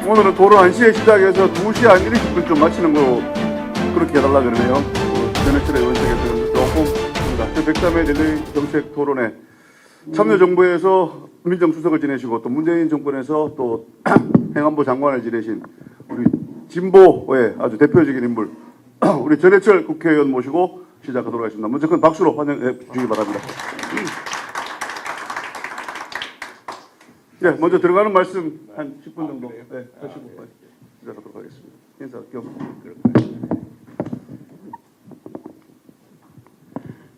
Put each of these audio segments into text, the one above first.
오늘은 토론 1시에 시작해서 2시 한 20분쯤 마치는 거 그렇게 해달라 그러네요. 전해철의 의원석에서 조금 제103회 대내 정책 토론에 참여정부에서 민정수석을 지내시고 또 문재인 정권에서 또 행안부 장관을 지내신 우리 진보의 아주 대표적인 인물 우리 전해철 국회의원 모시고 시작하도록 하겠습니다. 먼저 큰 박수로 환영해 주시기 바랍니다. 네, 먼저 들어가는 말씀 한 10분 정도 하시고 시작하도록 하겠습니다. 인사 겸.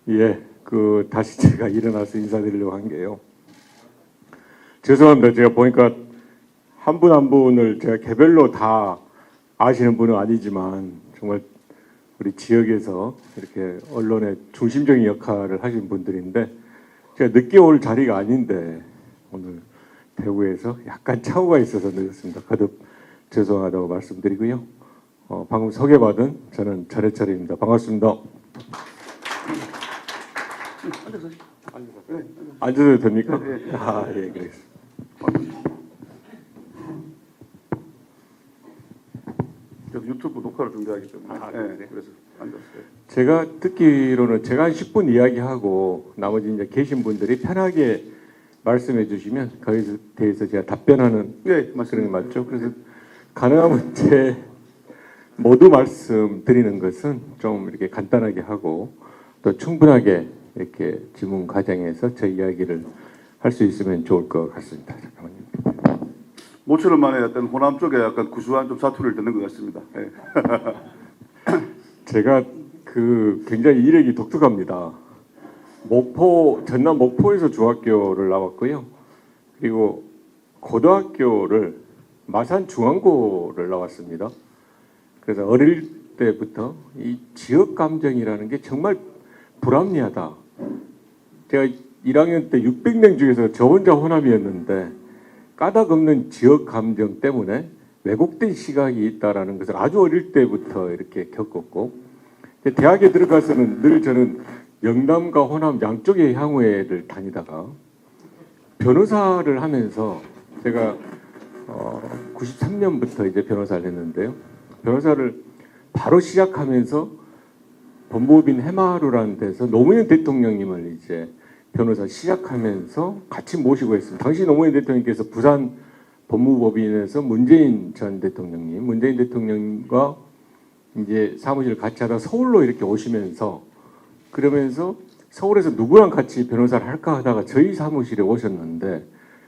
예, 다시 제가 일어나서 인사드리려고 한 게요. 죄송합니다. 제가 보니까 한 분 한 분을 제가 개별로 다 아시는 분은 아니지만 정말 우리 지역에서 이렇게 언론의 중심적인 역할을 하신 분들인데 제가 늦게 올 자리가 아닌데 오늘 대구에서 약간 착오가 있어서 늦었습니다. 거듭 죄송하다고 말씀드리고요. 방금 소개받은 저는 전해철입니다. 반갑습니다. 앉아도 됩니까? 네. 예, 그렇습니다. 유튜브 녹화를 준비하기 때문에 그래서 앉았어요. 제가 듣기로는 제가 한 10분 이야기하고 나머지 이제 계신 분들이 편하게 말씀해 주시면 거기에 대해서 제가 답변하는 그런 게 맞죠? 그래서 가능하면 제 모두 말씀드리는 것은 좀 이렇게 간단하게 하고 또 충분하게 이렇게 질문 과정에서 제 이야기를 할 수 있으면 좋을 것 같습니다. 잠깐만요. 모처럼 만에 어떤 호남 쪽에 약간 구수한 좀 사투리를 듣는 것 같습니다. 네. 제가 굉장히 이력이 독특합니다. 전남 목포에서 중학교를 나왔고요. 그리고 고등학교를 마산 중앙고를 나왔습니다. 그래서 어릴 때부터 이 지역 감정이라는 게 정말 불합리하다. 제가 1학년 때 600명 중에서 저 혼자 호남이었는데 까닭 없는 지역 감정 때문에 왜곡된 시각이 있다라는 것을 아주 어릴 때부터 이렇게 겪었고 대학에 들어가서는 늘 저는 영남과 호남 양쪽의 향후회를 다니다가 변호사를 하면서 제가 93년부터 이제 변호사를 했는데요. 변호사를 바로 시작하면서 법무법인 해마루라는 데서 노무현 대통령님을 이제 변호사 시작하면서 같이 모시고 했습니다. 당시 노무현 대통령께서 부산 법무법인에서 문재인 전 대통령님, 문재인 대통령과 이제 사무실을 같이 하다 서울로 이렇게 오시면서 그러면서 서울에서 누구랑 같이 변호사를 할까 하다가 저희 사무실에 오셨는데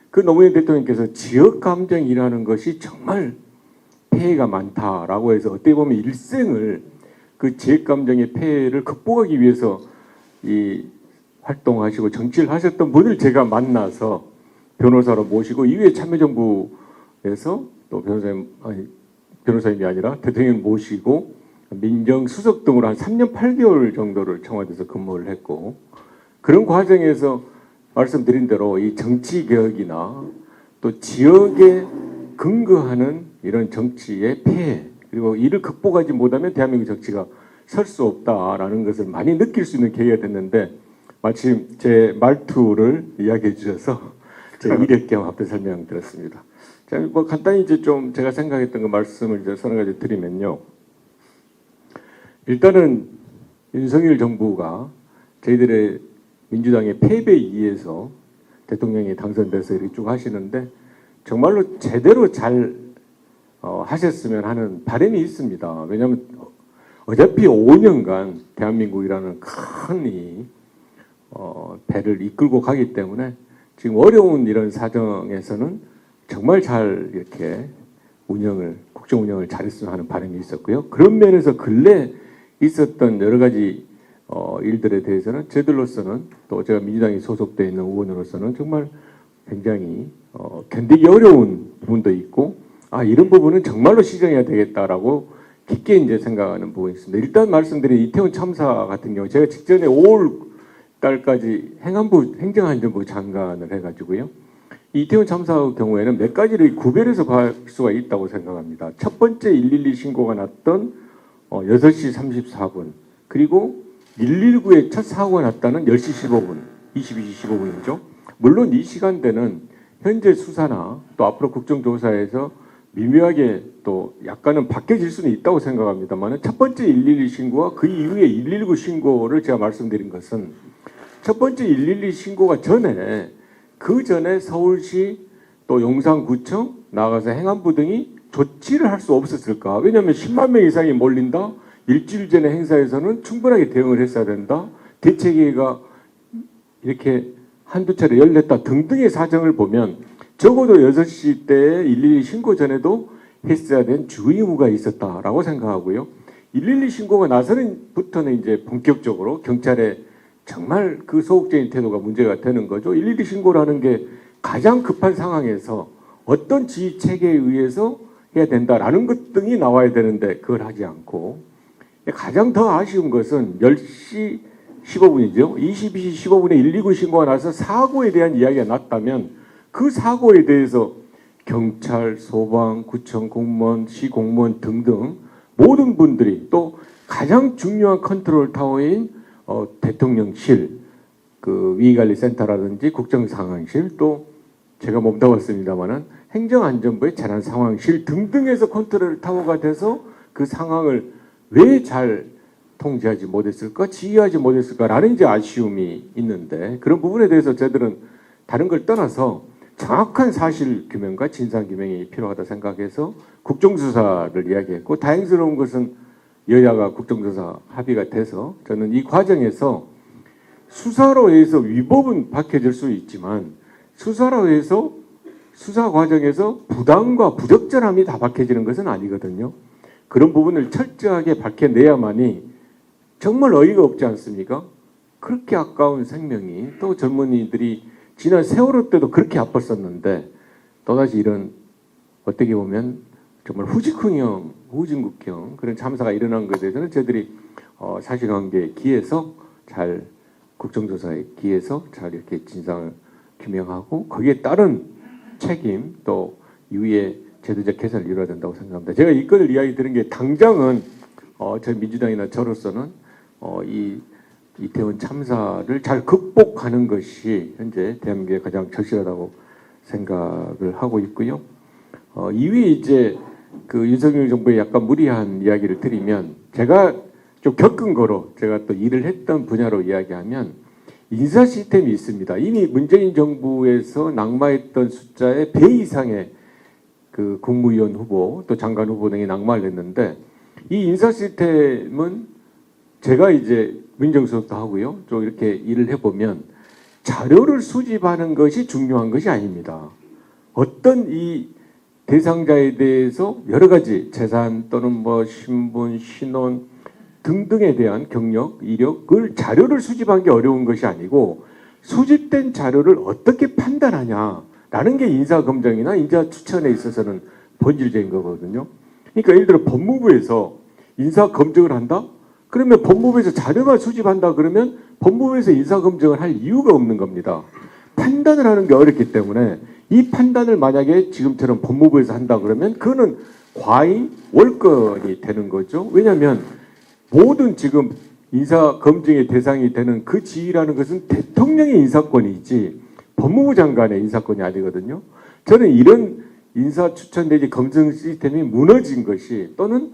그 노무현 대통령께서 지역 감정이라는 것이 정말 폐해가 많다라고 해서 어떻게 보면 일생을 그 지역 감정의 폐해를 극복하기 위해서 이 활동하시고 정치를 하셨던 분을 제가 만나서 변호사로 모시고 이후에 참여정부에서 또 변호사님이 아니라 대통령 모시고 민정수석 등으로 한 3년 8개월 정도를 청와대에서 근무를 했고 그런 과정에서 말씀드린 대로 이 정치개혁이나 또 지역에 근거하는 이런 정치의 폐해 그리고 이를 극복하지 못하면 대한민국 정치가 설 수 없다라는 것을 많이 느낄 수 있는 계기가 됐는데 마침 제 말투를 이야기해 주셔서 제 이력 겸 앞에 설명드렸습니다. 자, 뭐 간단히 이제 좀 제가 생각했던 그 말씀을 이제 서너 가지 드리면요. 일단은 윤석열 정부가 저희들의 민주당의 패배에 의해서 대통령이 당선돼서 이렇게 쭉 하시는데 정말로 제대로 잘 하셨으면 하는 바람이 있습니다. 왜냐하면 어차피 5년간 대한민국이라는 큰 배를 이끌고 가기 때문에 지금 어려운 이런 사정에서는 정말 잘 이렇게 국정 운영을 잘했으면 하는 바람이 있었고요. 그런 면에서 근래 있었던 여러 가지 일들에 대해서는 저희들로서는 또 제가 민주당에 소속되어 있는 의원으로서는 정말 굉장히 견디기 어려운 부분도 있고 이런 부분은 정말로 시정해야 되겠다라고 깊게 이제 생각하는 부분이 있습니다. 일단 말씀드린 이태원 참사 같은 경우 제가 직전에 5월 달까지 행정안전부 장관을 해가지고요. 이태원 참사 경우에는 몇 가지를 구별해서 볼 수가 있다고 생각합니다. 첫 번째 112 신고가 났던 6시 34분 그리고 119의 첫 사고가 났다는 10시 15분 22시 15분이죠. 물론 이 시간대는 현재 수사나 또 앞으로 국정조사에서 미묘하게 또 약간은 바뀌어질 수는 있다고 생각합니다만 첫 번째 112 신고와 그 이후에 119 신고를 제가 말씀드린 것은 첫 번째 112 신고가 전에 그 전에 서울시 또 용산구청 나가서 행안부 등이 조치를 할 수 없었을까? 왜냐하면 10만 명 이상이 몰린다. 일주일 전에 행사에서는 충분하게 대응을 했어야 된다. 대책회의가 이렇게 한두 차례 열렸다 등등의 사정을 보면 적어도 6시 때에 112 신고 전에도 했어야 된 주의 의무가 있었다라고 생각하고요. 112 신고가 나서는부터는 이제 본격적으로 경찰의 정말 그 소극적인 태도가 문제가 되는 거죠. 112 신고라는 게 가장 급한 상황에서 어떤 지휘 체계에 의해서 해야 된다라는 것 등이 나와야 되는데 그걸 하지 않고 가장 더 아쉬운 것은 10시 15분이죠. 22시 15분에 119 신고가 나서 사고에 대한 이야기가 났다면 그 사고에 대해서 경찰, 소방, 구청 공무원, 시 공무원 등등 모든 분들이 또 가장 중요한 컨트롤 타워인 대통령실, 그 위기관리센터라든지 국정상황실 또 제가 몸담았습니다마는 행정안전부의 재난상황실 등등에서 컨트롤 타워가 돼서 그 상황을 왜 잘 통제하지 못했을까, 지휘하지 못했을까라는 이제 아쉬움이 있는데 그런 부분에 대해서 저희들은 다른 걸 떠나서 정확한 사실 규명과 진상 규명이 필요하다 생각해서 국정조사를 이야기했고 다행스러운 것은 여야가 국정조사 합의가 돼서 저는 이 과정에서 수사로 해서 위법은 밝혀질 수 있지만 수사로 해서 수사 과정에서 부당과 부적절함이 다 밝혀지는 것은 아니거든요. 그런 부분을 철저하게 밝혀내야만이 정말 어이가 없지 않습니까? 그렇게 아까운 생명이 또 젊은이들이 지난 세월호 때도 그렇게 아팠었는데 또다시 이런 어떻게 보면 정말 후직흥형, 후진국형 그런 참사가 일어난 것에 대해서는 저희들이 사실관계에 기해서 잘 국정조사에 기해서 잘 이렇게 진상을 규명하고 거기에 따른 책임 또 이후에 제도적 개선을 이루어야 된다고 생각합니다. 제가 이 건을 이야기 드린 게 당장은 저희 민주당이나 저로서는 이 이태원 참사를 잘 극복하는 것이 현재 대한민국에 가장 절실하다고 생각을 하고 있고요. 이후에 이제 그 윤석열 정부의 약간 무리한 이야기를 드리면 제가 좀 겪은 거로 제가 또 일을 했던 분야로 이야기하면 인사 시스템이 있습니다. 이미 문재인 정부에서 낙마했던 숫자의 배 이상의 그 국무위원 후보 또 장관 후보 등이 낙마를 했는데 이 인사 시스템은 제가 이제 민정수석도 하고요. 좀 이렇게 일을 해보면 자료를 수집하는 것이 중요한 것이 아닙니다. 어떤 이 대상자에 대해서 여러 가지 재산 또는 뭐 신분, 신원 등등에 대한 경력, 이력을 자료를 수집한 게 어려운 것이 아니고 수집된 자료를 어떻게 판단하냐라는 게 인사검증이나 인사 추천에 있어서는 본질적인 거거든요. 그러니까 예를 들어 법무부에서 인사검증을 한다? 그러면 법무부에서 자료만 수집한다 그러면 법무부에서 인사검증을 할 이유가 없는 겁니다. 판단을 하는 게 어렵기 때문에 이 판단을 만약에 지금처럼 법무부에서 한다 그러면 그거는 과잉 월권이 되는 거죠. 왜냐하면 모든 지금 인사검증의 대상이 되는 그 지위라는 것은 대통령의 인사권이지 법무부 장관의 인사권이 아니거든요. 저는 이런 인사 추천 내지 검증 시스템이 무너진 것이 또는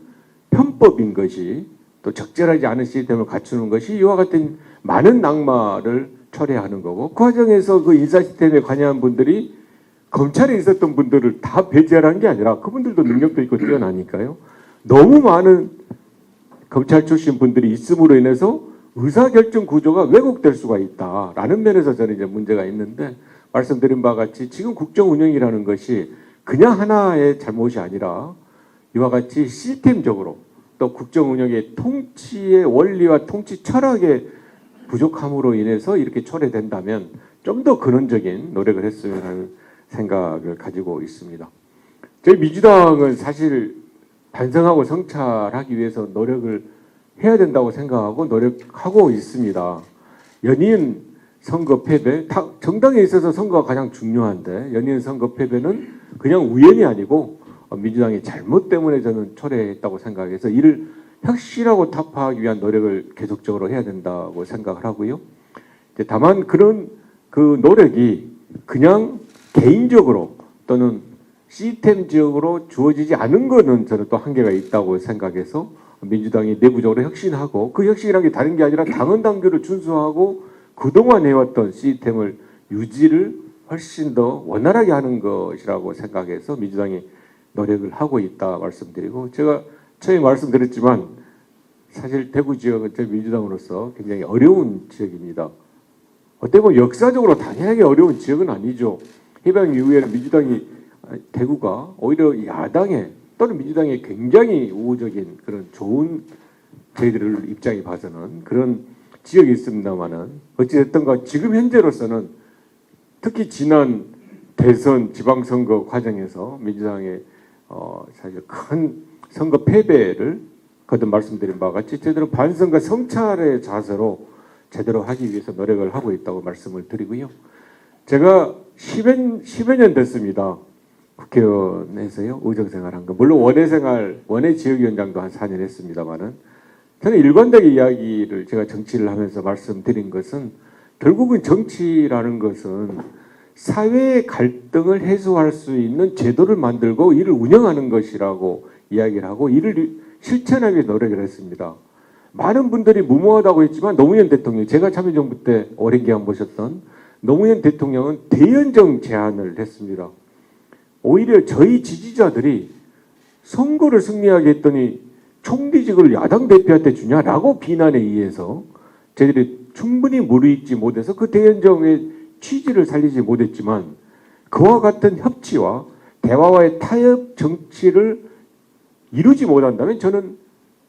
편법인 것이 또 적절하지 않은 시스템을 갖추는 것이 이와 같은 많은 낙마를 초래하는 거고 그 과정에서 그 인사 시스템에 관여한 분들이 검찰에 있었던 분들을 다 배제하라는 게 아니라 그분들도 능력도 있고 뛰어나니까요. 너무 많은 검찰 출신 분들이 있음으로 인해서 의사결정 구조가 왜곡될 수가 있다라는 면에서 저는 이제 문제가 있는데 말씀드린 바와 같이 지금 국정 운영이라는 것이 그냥 하나의 잘못이 아니라 이와 같이 시스템적으로 또 국정 운영의 통치의 원리와 통치 철학의 부족함으로 인해서 이렇게 초래된다면 좀 더 근원적인 노력을 했으면 하는 생각을 가지고 있습니다. 저희 민주당은 사실 반성하고 성찰하기 위해서 노력을 해야 된다고 생각하고 노력하고 있습니다. 연이은 선거 패배, 정당에 있어서 선거가 가장 중요한데 연이은 선거 패배는 그냥 우연이 아니고 민주당의 잘못 때문에 저는 초래했다고 생각해서 이를 혁신하고 타파하기 위한 노력을 계속적으로 해야 된다고 생각을 하고요. 다만 그런 그 노력이 그냥 개인적으로 또는 시스템적으로 주어지지 않은 거는 저는 또 한계가 있다고 생각해서 민주당이 내부적으로 혁신하고 그 혁신이라는 게 다른 게 아니라 당헌 당규를 준수하고 그동안 해왔던 시스템을 유지를 훨씬 더 원활하게 하는 것이라고 생각해서 민주당이 노력을 하고 있다 말씀드리고, 제가 처음에 말씀드렸지만 사실 대구 지역은 저희 민주당으로서 굉장히 어려운 지역입니다. 어떻게 보면 역사적으로 당연하게 어려운 지역은 아니죠. 해방 이후에는 민주당이 대구가 오히려 야당에 또는 민주당에 굉장히 우호적인 그런 좋은 저희들 입장에 봐서는 그런 지역이 있습니다만은 어찌됐든가 지금 현재로서는 특히 지난 대선 지방선거 과정에서 민주당의 사실 큰 선거 패배를 거듭 말씀드린 바와 같이 제대로 반성과 성찰의 자세로 제대로 하기 위해서 노력을 하고 있다고 말씀을 드리고요. 제가 10여 년 됐습니다. 국회의원에서요. 의정생활한 거. 물론 원외 지역위원장도 한 4년 했습니다만은 저는 일관되게 이야기를 제가 정치를 하면서 말씀드린 것은 결국은 정치라는 것은 사회의 갈등을 해소할 수 있는 제도를 만들고 이를 운영하는 것이라고 이야기를 하고 이를 실천하기 위해 노력을 했습니다. 많은 분들이 무모하다고 했지만 노무현 대통령, 제가 참여정부 때 오랜 기간 보셨던 노무현 대통령은 대연정 제안을 했습니다. 오히려 저희 지지자들이 선거를 승리하게 했더니 총리직을 야당 대표한테 주냐라고 비난에 의해서 저희들이 충분히 무르익지 못해서 그 대연정의 취지를 살리지 못했지만 그와 같은 협치와 대화와의 타협 정치를 이루지 못한다면 저는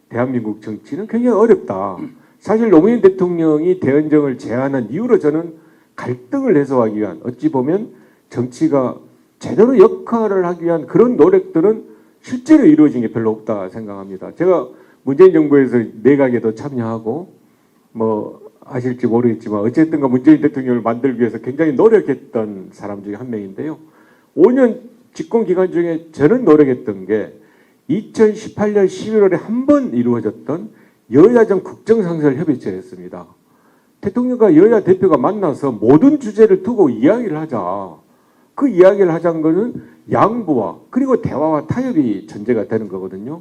대한민국 정치는 굉장히 어렵다. 사실 노무현 대통령이 대연정을 제안한 이유로 저는 갈등을 해소하기 위한 어찌 보면 정치가 제대로 역할을 하기 위한 그런 노력들은 실제로 이루어진 게 별로 없다 생각합니다. 제가 문재인 정부에서 내각에도 참여하고 뭐 아실지 모르겠지만 어쨌든가 문재인 대통령을 만들기 위해서 굉장히 노력했던 사람 중에 한 명인데요. 5년 집권 기간 중에 저는 노력했던 게 2018년 11월에 한 번 이루어졌던 여야정 국정상설협의체였습니다. 대통령과 여야 대표가 만나서 모든 주제를 두고 이야기를 하자. 그 이야기를 하자는 것은 양보와 그리고 대화와 타협이 전제가 되는 거거든요.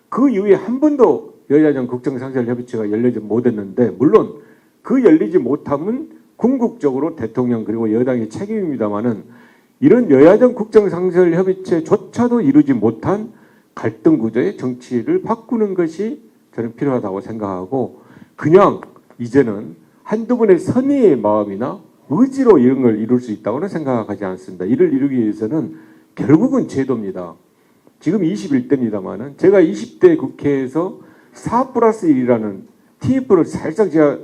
그 이후에 한 번도 여야정 국정상설협의체가 열리지 못했는데 물론 그 열리지 못함은 궁극적으로 대통령 그리고 여당의 책임입니다마는 이런 여야정 국정상설협의체조차도 이루지 못한 갈등 구조의 정치를 바꾸는 것이 저는 필요하다고 생각하고 그냥 이제는 한두 분의 선의의 마음이나 의지로 이런 걸 이룰 수 있다고는 생각하지 않습니다. 이를 이루기 위해서는 결국은 제도입니다. 지금 21대입니다만은 제가 20대 국회에서 4+1이라는 TF를 살짝 제가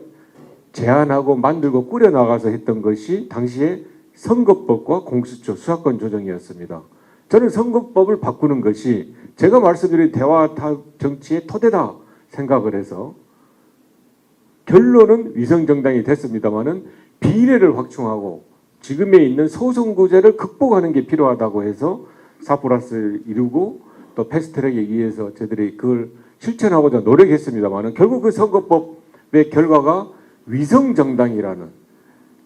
제안하고 만들고 꾸려나가서 했던 것이 당시에 선거법과 공수처 수사권 조정이었습니다. 저는 선거법을 바꾸는 것이 제가 말씀드린 대화 정치의 토대다 생각을 해서 결론은 위성정당이 됐습니다마는 비례를 확충하고 지금에 있는 소선구제를 극복하는 게 필요하다고 해서 4+1 이루고 또 패스트트랙에 의해서 저희들이 그걸 실천하고자 노력했습니다마는 결국 그 선거법의 결과가 위성정당이라는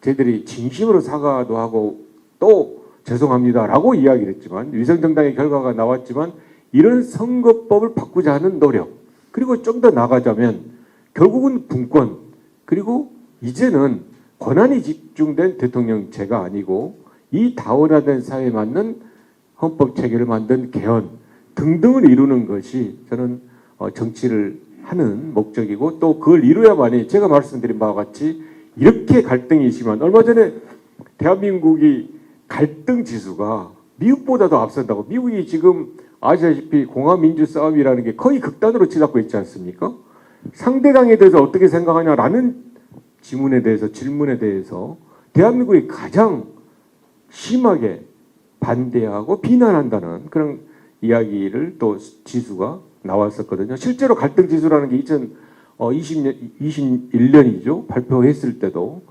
저희들이 진심으로 사과도 하고 또 죄송합니다라고 이야기를 했지만 위성정당의 결과가 나왔지만 이런 선거법을 바꾸자 하는 노력 그리고 좀 더 나가자면 결국은 분권 그리고 이제는 권한이 집중된 대통령제가 아니고 이 다원화된 사회에 맞는 헌법 체계를 만든 개헌 등등을 이루는 것이 저는 정치를 하는 목적이고 또 그걸 이루어야만이 제가 말씀드린 바와 같이 이렇게 갈등이 심한 얼마 전에 대한민국이 갈등 지수가 미국보다도 앞선다고 미국이 지금 아시다시피 공화민주 싸움이라는 게 거의 극단으로 치닫고 있지 않습니까? 상대당에 대해서 어떻게 생각하냐라는 질문에 대해서 대한민국이 가장 심하게 반대하고 비난한다는 그런 이야기를 또 지수가 나왔었거든요. 실제로 갈등 지수라는 게 2021년이죠. 발표했을 때도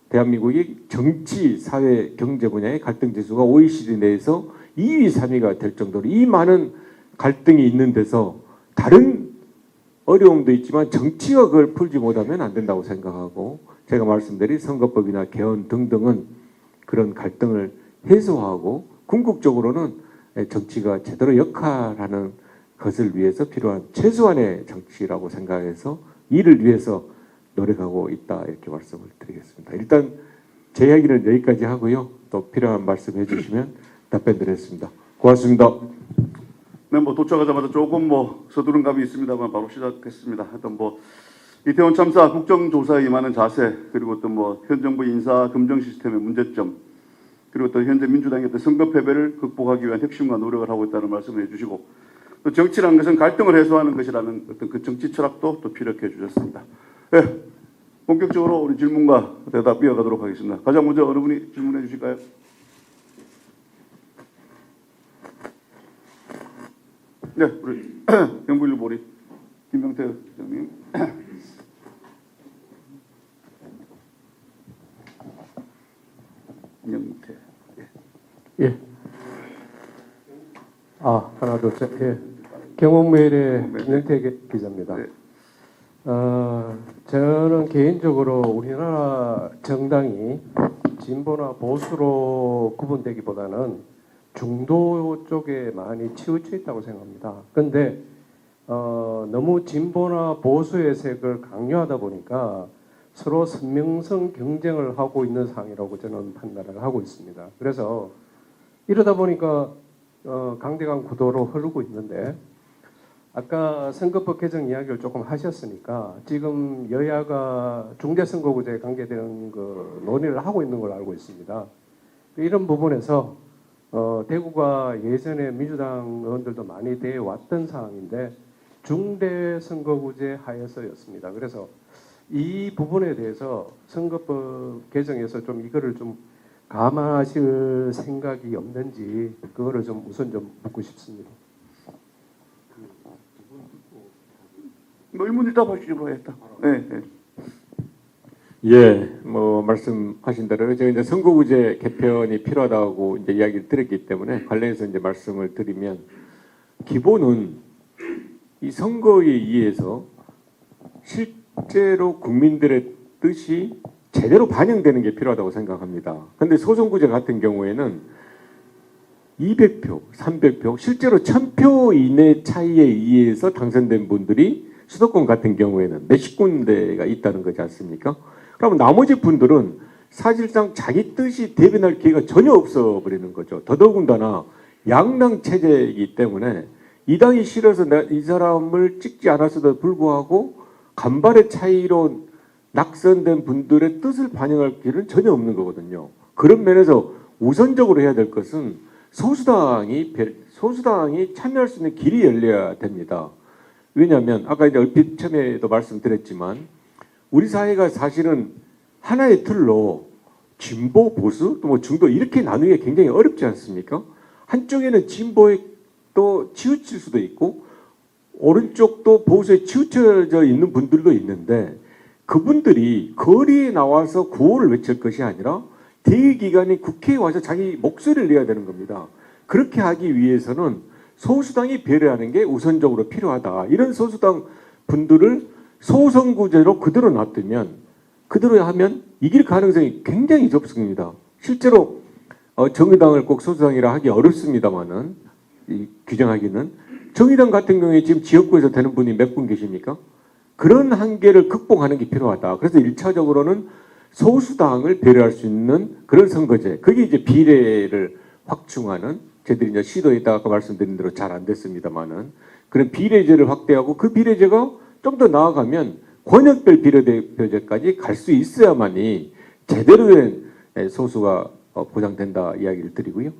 대한민국이 정치, 사회, 경제 분야의 갈등 지수가 OECD 내에서 2위, 3위가 될 정도로 이 많은 갈등이 있는 데서 다른 어려움도 있지만 정치가 그걸 풀지 못하면 안 된다고 생각하고 제가 말씀드린 선거법이나 개헌 등등은 그런 갈등을 해소하고 궁극적으로는 정치가 제대로 역할하는 것을 위해서 필요한 최소한의 정치라고 생각해서 이를 위해서 노력하고 있다 이렇게 말씀을 드리겠습니다. 일단 제 이야기는 여기까지 하고요. 또 필요한 말씀 해주시면 답변드리겠습니다. 고맙습니다. 네, 뭐 도착하자마자 조금 뭐 서두른 감이 있습니다만 바로 시작했습니다. 하여튼 뭐 이태원 참사 국정조사에 임하는 자세, 그리고 또 뭐 현 정부 인사 검증 시스템의 문제점, 그리고 또 현재 민주당의 어떤 선거 패배를 극복하기 위한 핵심과 노력을 하고 있다는 말씀을 해주시고, 또 정치라는 것은 갈등을 해소하는 것이라는 어떤 그 정치 철학도 또 피력해 주셨습니다. 네, 본격적으로 우리 질문과 대답 이어가도록 하겠습니다. 가장 먼저 어느 분이 질문해 주실까요? 네, 우리 경북일보 우리 김명태 회장님. 김명태. 예. 하나, 둘, 셋. 예. 경북메일의 김명태 기자입니다. 네. 저는 개인적으로 우리나라 정당이 진보나 보수로 구분되기보다는 중도 쪽에 많이 치우쳐 있다고 생각합니다. 그런데 너무 진보나 보수의 색을 강요하다 보니까 서로 선명성 경쟁을 하고 있는 상황이라고 저는 판단을 하고 있습니다. 그래서 이러다 보니까 강대강 구도로 흐르고 있는데, 아까 선거법 개정 이야기를 조금 하셨으니까 지금 여야가 중대선거구제에 관계되는 그 논의를 하고 있는 걸로 알고 있습니다. 이런 부분에서 대구가 예전에 민주당 의원들도 많이 대해왔던 상황인데 중대선거구제 하에서였습니다. 그래서 이 부분에 대해서 선거법 개정에서 좀 이거를 좀 감안하실 생각이 없는지 그거를 좀 우선 좀 묻고 싶습니다. 뭐 의문 답하시죠, 뭐 했다. 네, 네. 예, 뭐 말씀하신 대로 제가 이제 선거구제 개편이 필요하다고 이제 이야기를 드렸기 때문에 관련해서 이제 말씀을 드리면, 기본은 이 선거에 의해서 실제로 국민들의 뜻이 제대로 반영되는 게 필요하다고 생각합니다. 그런데 소선구제 같은 경우에는 200표, 300표, 실제로 1000표 이내 차이에 의해서 당선된 분들이 수도권 같은 경우에는 몇십 군데가 있다는 거지 않습니까? 그러면 나머지 분들은 사실상 자기 뜻이 대변할 기회가 전혀 없어 버리는 거죠. 더더군다나 양당 체제이기 때문에 이 당이 싫어서 이 사람을 찍지 않았어도 불구하고 간발의 차이로 낙선된 분들의 뜻을 반영할 기회는 전혀 없는 거거든요. 그런 면에서 우선적으로 해야 될 것은 소수당이 참여할 수 있는 길이 열려야 됩니다. 왜냐하면 아까 이제 얼핏 처음에도 말씀드렸지만 우리 사회가 사실은 하나의 틀로 진보, 보수, 또 뭐 중도 이렇게 나누기가 굉장히 어렵지 않습니까? 한쪽에는 진보에 또 치우칠 수도 있고 오른쪽도 보수에 치우쳐져 있는 분들도 있는데, 그분들이 거리에 나와서 구호를 외칠 것이 아니라 대의기관인 국회에 와서 자기 목소리를 내야 되는 겁니다. 그렇게 하기 위해서는 소수당이 배려하는 게 우선적으로 필요하다. 이런 소수당 분들을 소선구제로 그대로 놔두면, 그대로 하면 이길 가능성이 굉장히 적습니다. 실제로 정의당을 꼭 소수당이라 하기 어렵습니다만은, 규정하기는 정의당 같은 경우에 지금 지역구에서 되는 분이 몇 분 계십니까? 그런 한계를 극복하는 게 필요하다. 그래서 1차적으로는 소수당을 배려할 수 있는 그런 선거제, 그게 이제 비례를 확충하는, 저희들이 이제 시도했다가 아까 말씀드린 대로 잘 안 됐습니다만은, 그런 비례제를 확대하고 그 비례제가 좀 더 나아가면 권역별 비례대표제까지 갈 수 있어야만이 제대로 된 소수가 보장된다 이야기를 드리고요.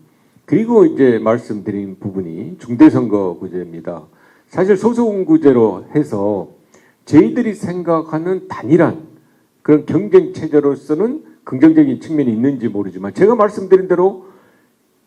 그리고 이제 말씀드린 부분이 중대선거구제입니다. 사실 소선구제로 해서 저희들이 생각하는 단일한 그런 경쟁 체제로서는 긍정적인 측면이 있는지 모르지만, 제가 말씀드린 대로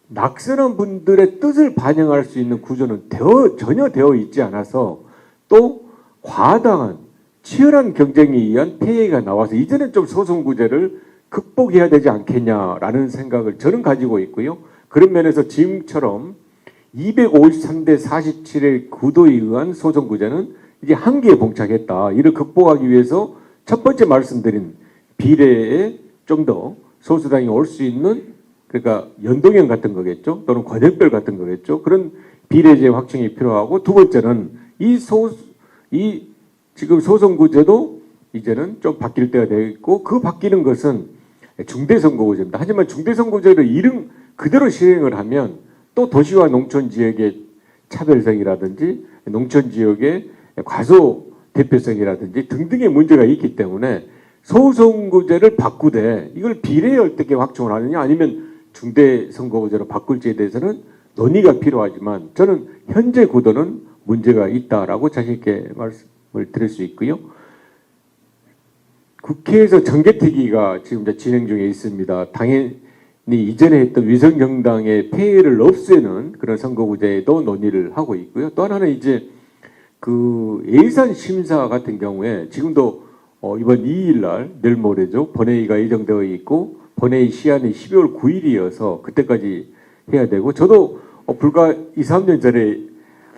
낙선한 분들의 뜻을 반영할 수 있는 구조는 전혀 되어 있지 않아서, 또 과다한 치열한 경쟁에 의한 폐해가 나와서 이제는 좀 소선구제를 극복해야 되지 않겠냐라는 생각을 저는 가지고 있고요. 그런 면에서 지금처럼 253대 47의 구도에 의한 소선구제는 이제 한계에 봉착했다. 이를 극복하기 위해서 첫 번째 말씀드린 비례에 좀 더 소수당이 올 수 있는 그러니까 연동형 같은 거겠죠. 또는 권역별 같은 거겠죠. 그런 비례제 확충이 필요하고 두 번째는 이 지금 소선구제도 이제는 좀 바뀔 때가 되어 있고 그 바뀌는 것은 중대선거구제입니다. 하지만 중대선거구제를 이름 그대로 시행을 하면 또 도시와 농촌 지역의 차별성이라든지 농촌 지역의 과소 대표성이라든지 등등의 문제가 있기 때문에 소선거구제를 바꾸되 이걸 비례에 어떻게 확충을 하느냐 아니면 중대선거구제로 바꿀지에 대해서는 논의가 필요하지만 저는 현재 구도는 문제가 있다라고 자신 있게 말씀을 드릴 수 있고요. 국회에서 정개특위가 지금 이제 진행 중에 있습니다. 당연히 이전에 했던 위성정당의 폐해를 없애는 그런 선거구제도 논의를 하고 있고요. 또 하나는 이제 그 예산 심사 같은 경우에 지금도 이번 2일 날 내일 모레죠. 본회의가 예정되어 있고 본회의 시한이 12월 9일이어서 그때까지 해야 되고 저도 불과 2, 3년 전에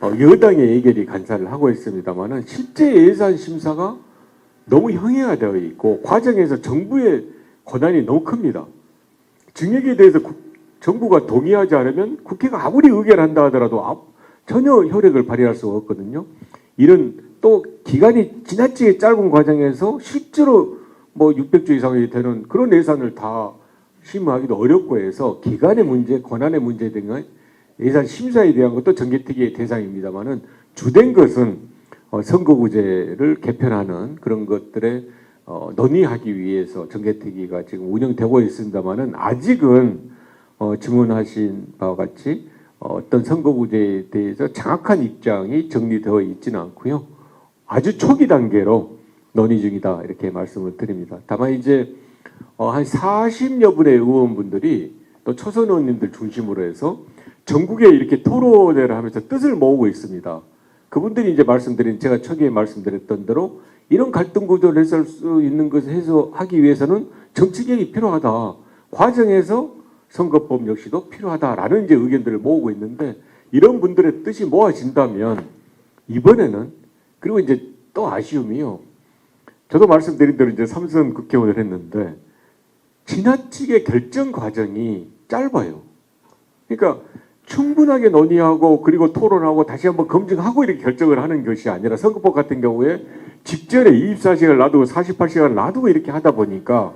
여당의 예결위 간사를 하고 있습니다만은 실제 예산 심사가 너무 형해화되어 있고 과정에서 정부의 권한이 너무 큽니다. 증액에 대해서 정부가 동의하지 않으면 국회가 아무리 의결한다 하더라도 전혀 효력을 발휘할 수가 없거든요. 이런 또 기간이 지나치게 짧은 과정에서 실제로 뭐 600조 이상이 되는 그런 예산을 다 심의하기도 어렵고 해서 기간의 문제, 권한의 문제 등의 예산 심사에 대한 것도 정개특위의 대상입니다만은 주된 것은 선거구제를 개편하는 그런 것들에 논의하기 위해서 정개특위가 지금 운영되고 있습니다만은 아직은 질문하신 바와 같이 어떤 선거구제에 대해서 정확한 입장이 정리되어 있지는 않고요. 아주 초기 단계로 논의 중이다 이렇게 말씀을 드립니다. 다만 이제 한 40여 분의 의원분들이 또 초선 의원님들 중심으로 해서 전국에 이렇게 토론회를 하면서 뜻을 모으고 있습니다. 그분들이 이제 말씀드린 제가 초기에 말씀드렸던 대로 이런 갈등 구조를 해소할 수 있는 것을 해소하기 위해서는 정치개혁이 필요하다. 과정에서 선거법 역시도 필요하다라는 이제 의견들을 모으고 있는데 이런 분들의 뜻이 모아진다면 이번에는 그리고 이제 또 아쉬움이요. 저도 말씀드린 대로 이제 3선 국회의원을 했는데 지나치게 결정 과정이 짧아요. 그러니까 충분하게 논의하고 그리고 토론하고 다시 한번 검증하고 이렇게 결정을 하는 것이 아니라 선거법 같은 경우에 직전에 24시간을 놔두고 48시간을 놔두고 이렇게 하다 보니까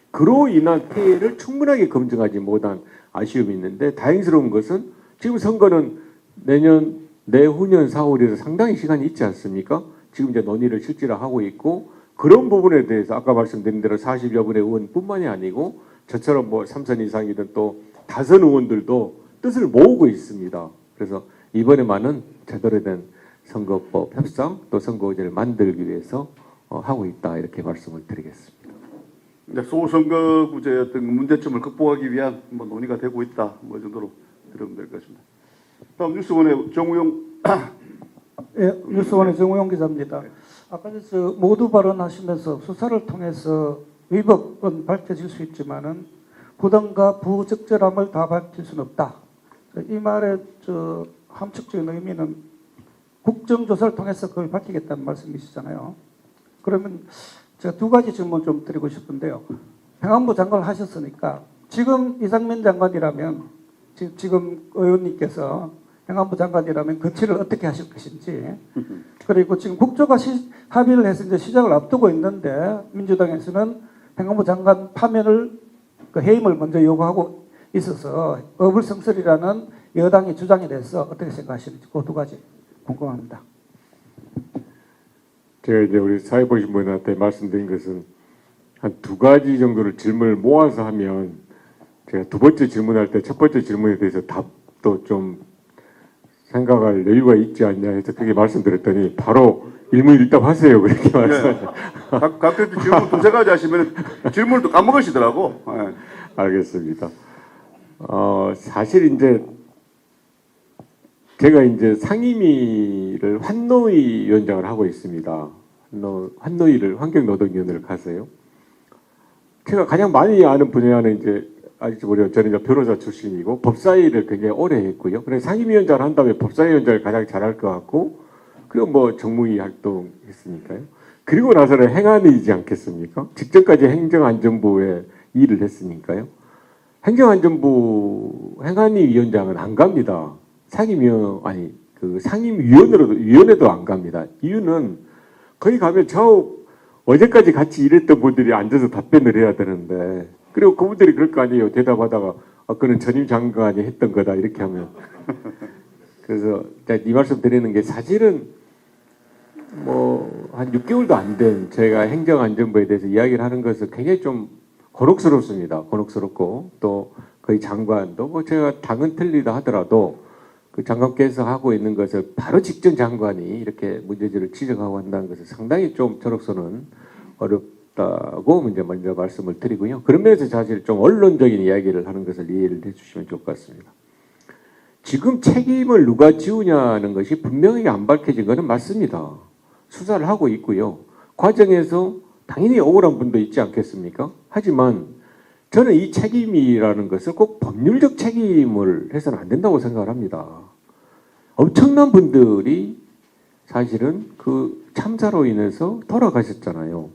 그로 인한 폐해를 충분하게 검증하지 못한 아쉬움이 있는데 다행스러운 것은 지금 선거는 내후년 4월에서 상당히 시간이 있지 않습니까? 지금 이제 논의를 실제로 하고 있고 그런 부분에 대해서 아까 말씀드린 대로 40여 분의 의원뿐만이 아니고 저처럼 뭐 3선 이상이든 또 다선 의원들도 뜻을 모으고 있습니다. 그래서 이번에만은 제대로 된 선거법 협상 또 선거구제를 만들기 위해서 하고 있다 이렇게 말씀을 드리겠습니다. 소선거구제 어떤 문제점을 극복하기 위한 뭐 논의가 되고 있다. 뭐 이 정도로 들으면 될 것 같습니다. 다음 뉴스원의 정우영. 예, 뉴스원의 정우영 기자입니다. 아까 모두 발언하시면서 수사를 통해서 위법은 밝혀질 수 있지만은 부당과 부적절함을 다 밝힐 수는 없다. 이 말의 함축적인 의미는 국정조사를 통해서 그걸 밝히겠다는 말씀이시잖아요. 그러면 제가 두 가지 질문 좀 드리고 싶은데요. 행안부 장관을 하셨으니까 지금 이상민 장관이라면 지금 의원님께서 행안부 장관이라면 거취를 어떻게 하실 것인지 그리고 지금 국조가 합의를 해서 이제 시작을 앞두고 있는데 민주당에서는 행안부 장관 파면을 해임을 먼저 요구하고 있어서 어불성설이라는 여당의 주장에 대해서 어떻게 생각하시는지 그 두 가지 궁금합니다. 제가 이제 우리 사회 보신 분한테 말씀드린 것은 한 두 가지 정도를 질문을 모아서 하면 제가 두 번째 질문할 때 첫 번째 질문에 대해서 답도 좀 생각할 여유가 있지 않냐 해서 그렇게 말씀드렸더니 바로 일문일답하세요 그렇게 말씀하셨어요. 각각 질문 두세 가지 하시면 질문을 또 까먹으시더라고. 네. 알겠습니다. 사실 이제 제가 이제 상임위를 환노위 위원장을 하고 있습니다. 환노위를 환경노동위원회를 가세요. 제가 가장 많이 아는 분야는 이제 아직도 모르요. 저는 이제 변호사 출신이고 법사위를 굉장히 오래 했고요. 그래서 상임위원장을 한 다음에 법사위원장을 가장 잘할 것 같고 그리고 뭐 정무위 활동했으니까요. 그리고 나서는 행안위이지 않겠습니까? 직전까지 행정안전부에 일을 했으니까요. 행정안전부 행안위 위원장은 안 갑니다. 상임위원회도 안 갑니다. 이유는 거기 가면 어제까지 같이 일했던 분들이 앉아서 답변을 해야 되는데, 그리고 그분들이 그럴 거 아니에요. 대답하다가 그는 전임 장관이 했던 거다 이렇게 하면. 그래서 이 말씀 드리는 게 사실은 한 6개월도 안 된 제가 행정안전부에 대해서 이야기를 하는 것은 굉장히 좀 곤혹스럽습니다. 곤혹스럽고 또 거의 장관도 제가 당은 틀리다 하더라도 그 장관께서 하고 있는 것을 바로 직전 장관이 이렇게 문제지를 지적하고 한다는 것은 상당히 좀 저로서는 어렵다고 먼저 말씀을 드리고요. 그런 면에서 사실 좀 언론적인 이야기를 하는 것을 이해를 해주시면 좋을 것 같습니다. 지금 책임을 누가 지우냐는 것이 분명하게 안 밝혀진 것은 맞습니다. 수사를 하고 있고요. 과정에서 당연히 억울한 분도 있지 않겠습니까? 하지만 저는 이 책임이라는 것을 꼭 법률적 책임을 해서는 안 된다고 생각을 합니다. 엄청난 분들이 사실은 그 참사로 인해서 돌아가셨잖아요.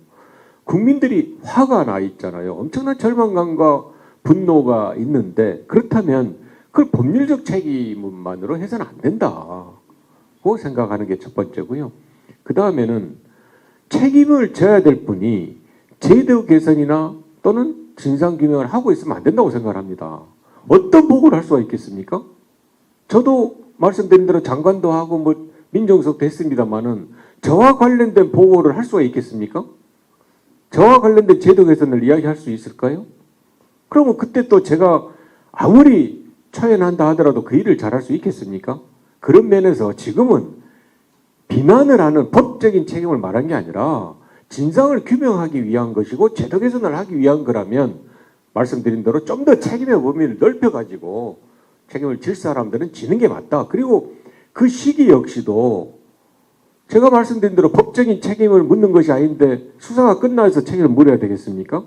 국민들이 화가 나 있잖아요. 엄청난 절망감과 분노가 있는데, 그렇다면 그걸 법률적 책임만으로 해서는 안 된다고 생각하는 게 첫 번째고요. 그 다음에는 책임을 져야 될 분이 제도 개선이나 또는 진상규명을 하고 있으면 안 된다고 생각을 합니다. 어떤 보고를 할 수가 있겠습니까? 저도 말씀드린 대로 장관도 하고 민정수석 됐습니다만은 저와 관련된 보고를 할 수가 있겠습니까? 저와 관련된 제도 개선을 이야기할 수 있을까요? 그러면 그때 또 제가 아무리 처연한다 하더라도 그 일을 잘할 수 있겠습니까? 그런 면에서 지금은 비난을 하는 법적인 책임을 말한 게 아니라 진상을 규명하기 위한 것이고 제도 개선을 하기 위한 거라면 말씀드린 대로 좀 더 책임의 범위를 넓혀가지고 책임을 질 사람들은 지는 게 맞다. 그리고 그 시기 역시도 제가 말씀드린 대로 법적인 책임을 묻는 것이 아닌데 수사가 끝나서 책임을 물어야 되겠습니까?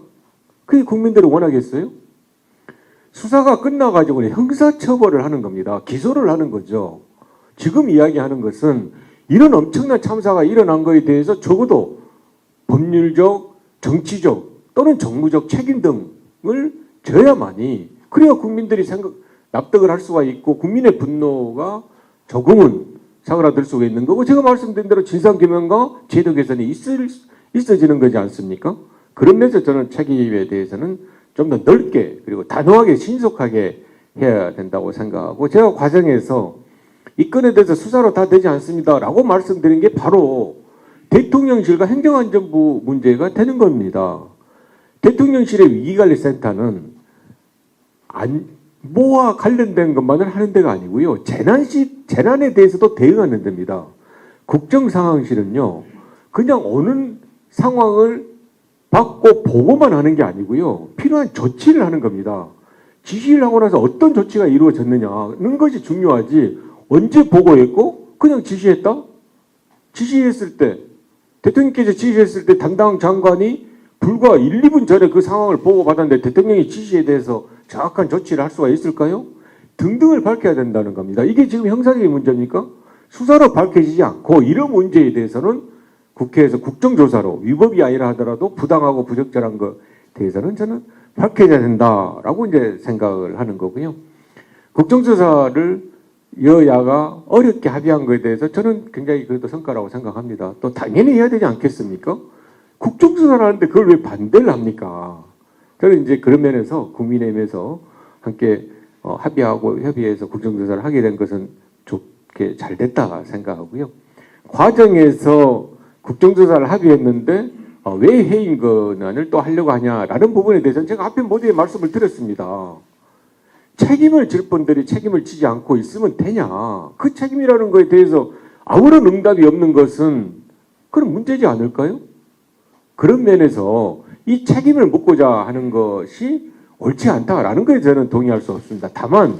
그게 국민들이 원하겠어요? 수사가 끝나가지고 형사처벌을 하는 겁니다. 기소를 하는 거죠. 지금 이야기하는 것은 이런 엄청난 참사가 일어난 거에 대해서 적어도 법률적, 정치적 또는 정무적 책임 등을 져야만이, 그래야 국민들이 납득을 할 수가 있고 국민의 분노가 조금은 사그라들 수가 있는 거고, 제가 말씀드린 대로 진상규명과 제도 개선이 있어지는 거지 않습니까? 그런 면에서 저는 책임에 대해서는 좀 더 넓게 그리고 단호하게 신속하게 해야 된다고 생각하고, 제가 과정에서 이 건에 대해서 수사로 다 되지 않습니다라고 말씀드린 게 바로 대통령실과 행정안전부 문제가 되는 겁니다. 대통령실의 위기관리센터는 안보와 관련된 것만을 하는 데가 아니고요. 재난에 대해서도 대응하는 데입니다. 국정상황실은요, 그냥 어느 상황을 받고 보고만 하는 게 아니고요. 필요한 조치를 하는 겁니다. 지시를 하고 나서 어떤 조치가 이루어졌느냐는 것이 중요하지, 언제 보고했고 그냥 지시했다? 지시했을 때, 대통령께서 지시했을 때 담당 장관이 불과 1, 2분 전에 그 상황을 보고받았는데 대통령이 지시에 대해서 정확한 조치를 할 수가 있을까요? 등등을 밝혀야 된다는 겁니다. 이게 지금 형사적인 문제입니까? 수사로 밝혀지지 않고 이런 문제에 대해서는 국회에서 국정조사로, 위법이 아니라 하더라도 부당하고 부적절한 것에 대해서는 저는 밝혀져야 된다라고 이제 생각을 하는 거고요. 국정조사를 여야가 어렵게 합의한 것에 대해서 저는 굉장히 그래도 성과라고 생각합니다. 또 당연히 해야 되지 않겠습니까? 국정조사를 하는데 그걸 왜 반대를 합니까? 저는 이제 그런 면에서 국민의힘에서 함께 합의하고 협의해서 국정조사를 하게 된 것은 좋게 잘 됐다 생각하고요. 과정에서 국정조사를 합의했는데 왜 해임 권한을 또 하려고 하냐라는 부분에 대해서는 제가 앞에 모두에 말씀을 드렸습니다. 책임을 질 분들이 책임을 지지 않고 있으면 되냐? 그 책임이라는 거에 대해서 아무런 응답이 없는 것은 그런 문제지 않을까요? 그런 면에서 이 책임을 묻고자 하는 것이 옳지 않다라는 거에 저는 동의할 수 없습니다. 다만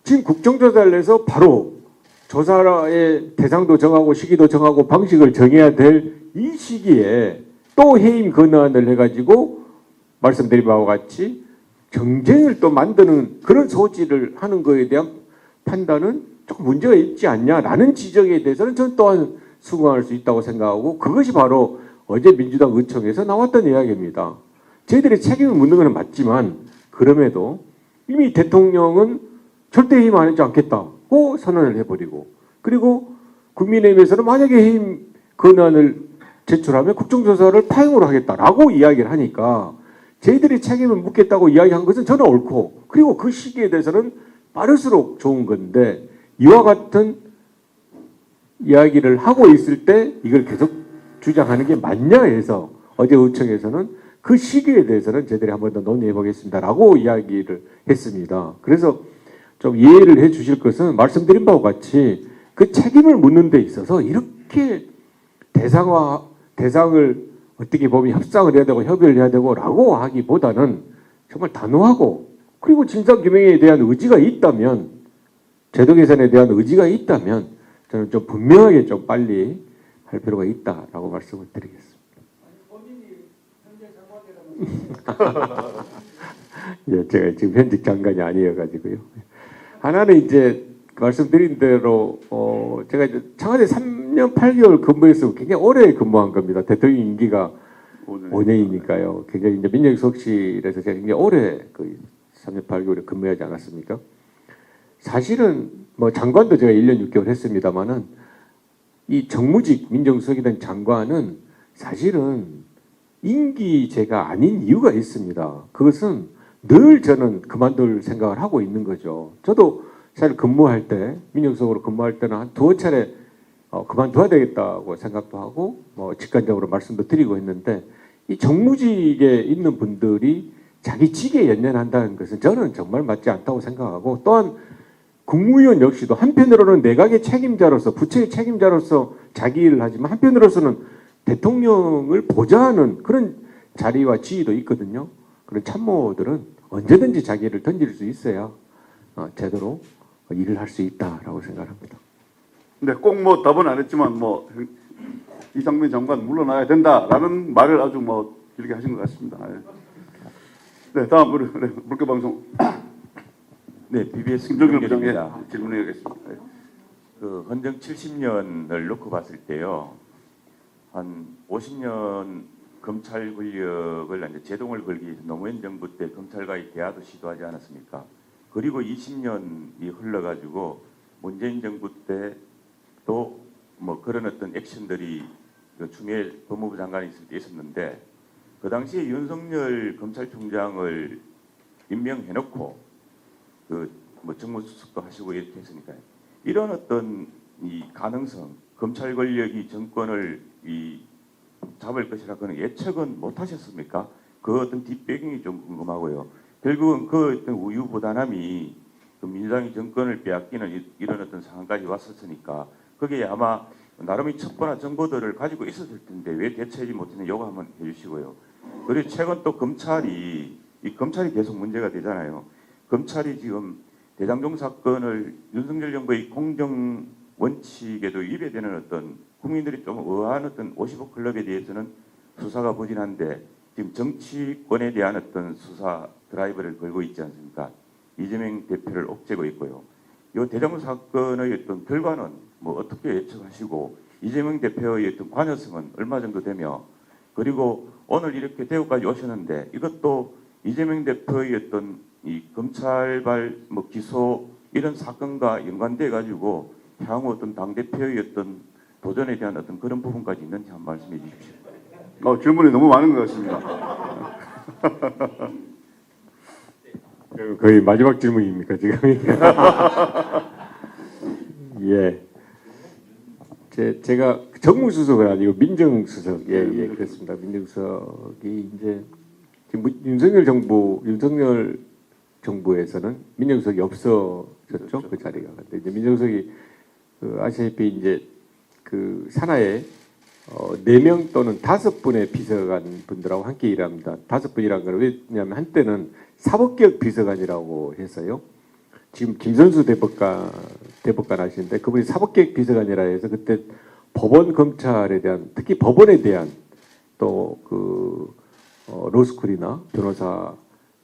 지금 국정조사를 해서 바로 조사의 대상도 정하고 시기도 정하고 방식을 정해야 될 이 시기에 또 해임 권한을 해가지고 말씀드린 바와 같이 경쟁을 또 만드는 그런 소지를 하는 것에 대한 판단은 조금 문제가 있지 않냐라는 지적에 대해서는 저는 또한 수긍할 수 있다고 생각하고, 그것이 바로 어제 민주당 의총에서 나왔던 이야기입니다. 저희들이 책임을 묻는 것은 맞지만 그럼에도 이미 대통령은 절대 해임 안 하지 않겠다고 선언을 해버리고, 그리고 국민의힘에서는 만약에 해임 건안을 제출하면 국정조사를 파행으로 하겠다라고 이야기를 하니까 저희들이 책임을 묻겠다고 이야기한 것은 저는 옳고, 그리고 그 시기에 대해서는 빠를수록 좋은 건데, 이와 같은 이야기를 하고 있을 때 이걸 계속 주장하는 게 맞냐 해서 어제 의총에서는 그 시기에 대해서는 저희들이 한 번 더 논의해 보겠습니다라고 이야기를 했습니다. 그래서 좀 이해를 해 주실 것은, 말씀드린 바와 같이 그 책임을 묻는 데 있어서 이렇게 대상을 어떻게 보면 협상을 해야 되고 협의를 해야 되고라고 하기보다는 정말 단호하고, 그리고 진상규명에 대한 의지가 있다면, 제도 개선에 대한 의지가 있다면 저는 좀 분명하게 좀 빨리 할 필요가 있다라고 말씀을 드리겠습니다. 예, 제가 지금 현직 장관이 아니어가지고요. 하나는 이제 말씀드린 대로 제가 이제 청와대 3년 8개월 근무해서 굉장히 오래 근무한 겁니다. 대통령 임기가 5년이니까요. 굉장히 이제 민정수석실에서 제가 굉장히 오래 그 3년 8개월에 근무하지 않았습니까? 사실은 뭐 장관도 제가 1년 6개월 했습니다만은 이 정무직 민정수석이든 장관은 사실은 임기제가 아닌 이유가 있습니다. 그것은 늘 저는 그만둘 생각을 하고 있는 거죠. 저도 사실 근무할 때, 민정수석으로 근무할 때는 한 두어 차례 그만둬야 되겠다고 생각도 하고 뭐 직관적으로 말씀도 드리고 했는데, 이 정무직에 있는 분들이 자기 직에 연연한다는 것은 저는 정말 맞지 않다고 생각하고, 또한 국무위원 역시도 한편으로는 내각의 책임자로서, 부처의 책임자로서 자기 일을 하지만 한편으로서는 대통령을 보좌하는 그런 자리와 지위도 있거든요. 그런 참모들은 언제든지 자기 일을 던질 수 있어야 제대로 일을 할 수 있다라고 생각합니다. 근데 꼭 뭐 답은 안 했지만 뭐 이상민 장관 물러나야 된다라는 말을 아주 뭐 길게 하신 것 같습니다. 네, 다음 물개 방송. 네, BBS 김정일 김정일입니다. 부장님 질문해야겠습니다. 네. 그 헌정 70년을 놓고 봤을 때요, 한 50년 검찰 권력을 이제 제동을 걸기 위해서 노무현 정부 때 검찰과의 대화도 시도하지 않았습니까? 그리고 20년이 흘러가지고 문재인 정부 때 또 뭐 그런 어떤 액션들이 그 추미애 법무부 장관이 있을 때 있었는데, 그 당시에 윤석열 검찰총장을 임명해놓고 그 뭐 정무수석도 하시고 이렇게 했으니까요. 이런 어떤 이 가능성, 검찰 권력이 정권을 잡을 것이라고는 예측은 못 하셨습니까? 그 어떤 뒷배경이 좀 궁금하고요. 결국은 그 어떤 우유부단함이 그 민주당이 정권을 빼앗기는 이런 어떤 상황까지 왔었으니까, 그게 아마 나름의 첩보나 정보들을 가지고 있었을 텐데 왜 대처하지 못했는지 요거 한번 해주시고요. 그리고 최근 또 검찰이 계속 문제가 되잖아요. 검찰이 지금 대장동 사건을 윤석열 정부의 공정 원칙에도 위배되는 어떤, 국민들이 좀 의아한 어떤 55 클럽에 대해서는 수사가 부진한데 지금 정치권에 대한 어떤 수사 드라이브를 걸고 있지 않습니까? 이재명 대표를 옥죄고 있고요. 이 대장동 사건의 어떤 결과는 뭐 어떻게 예측하시고, 이재명 대표의 어떤 관여성은 얼마 정도 되며, 그리고 오늘 이렇게 대구까지 오셨는데 이것도 이재명 대표의 어떤 이 검찰발 뭐 기소 이런 사건과 연관돼 가지고 향후 어떤 당 대표의 어떤 도전에 대한 어떤 그런 부분까지 있는지 한 말씀해 주십시오. 질문이 너무 많은 것 같습니다. 거의 마지막 질문입니까 지금? 예. 제가 정무수석은 아니고 민정수석, 예, 그렇습니다. 민정수석이 이제 지금 윤석열 정부에서는 민정수석이 없어졌죠. 그렇죠. 그 자리가. 근데 이제 민정수석이 아시다시피 이제 그 산하에 4명 또는 5분의 비서관 분들하고 함께 일합니다. 5분이라는 건 왜냐하면 한때는 사법개혁 비서관이라고 해서요. 지금 김선수 대법관 하시는데 그분이 사법개혁 비서관이라 해서 그때 법원 검찰에 대한, 특히 법원에 대한 또 그 로스쿨이나 변호사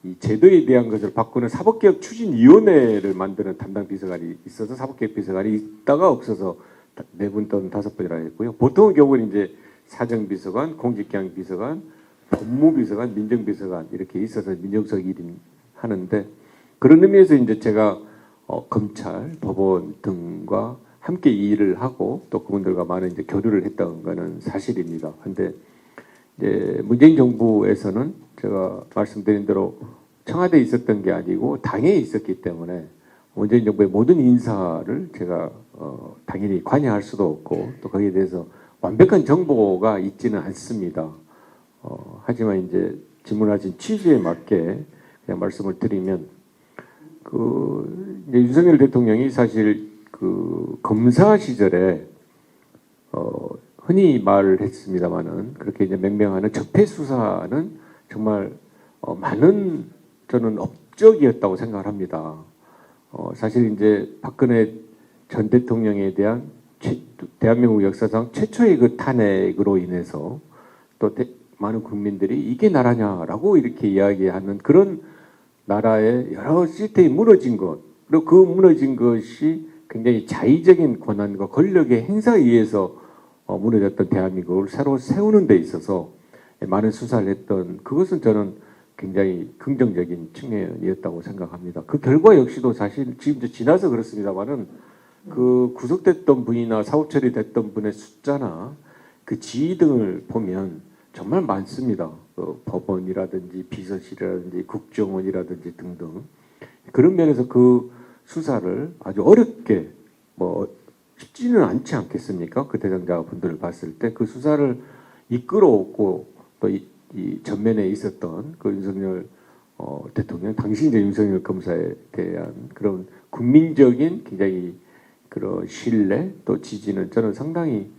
이 제도에 대한 것을 바꾸는 사법개혁 추진위원회를 만드는 담당 비서관이 있어서 사법개혁 비서관이 있다가 없어서 4분 또는 5분이라 했고요. 보통의 경우는 이제 사정비서관, 공직기강 비서관, 법무비서관, 민정비서관 이렇게 있어서 민정수석 1인 하는데 그런 의미에서 이제 제가 검찰, 법원 등과 함께 일을 하고 또 그분들과 많은 이제 교류를 했던 거는 사실입니다. 근데 이제 문재인 정부에서는 제가 말씀드린 대로 청와대에 있었던 게 아니고 당에 있었기 때문에 문재인 정부의 모든 인사를 제가 당연히 관여할 수도 없고 또 거기에 대해서 완벽한 정보가 있지는 않습니다. 하지만 이제 질문하신 취지에 맞게 그냥 말씀을 드리면 이제 윤석열 대통령이 사실 그 검사 시절에 흔히 말을 했습니다마는 그렇게 이제 맹명하는 적폐 수사는 정말 많은 저는 업적이었다고 생각을 합니다. 사실 이제 박근혜 전 대통령에 대한 대한민국 역사상 최초의 그 탄핵으로 인해서 또 많은 국민들이 이게 나라냐라고 이렇게 이야기하는 그런 나라의 여러 시스템이 무너진 것, 그리고 그 무너진 것이 굉장히 자의적인 권한과 권력의 행사에 의해서 무너졌던 대한민국을 새로 세우는 데 있어서 많은 수사를 했던 그것은 저는 굉장히 긍정적인 측면이었다고 생각합니다. 그 결과 역시도 사실 지금 지나서 그렇습니다만은 그 구속됐던 분이나 사법 처리됐던 분의 숫자나 그 지위 등을 보면 정말 많습니다. 법원이라든지 비서실이라든지 국정원이라든지 등등 그런 면에서 그 수사를 아주 어렵게 쉽지는 않지 않겠습니까? 그 대상자 분들을 봤을 때 그 수사를 이끌어오고 또 이 전면에 있었던 그 윤석열 대통령, 당시 이제 윤석열 검사에 대한 그런 국민적인 굉장히 그런 신뢰 또 지지는 저는 상당히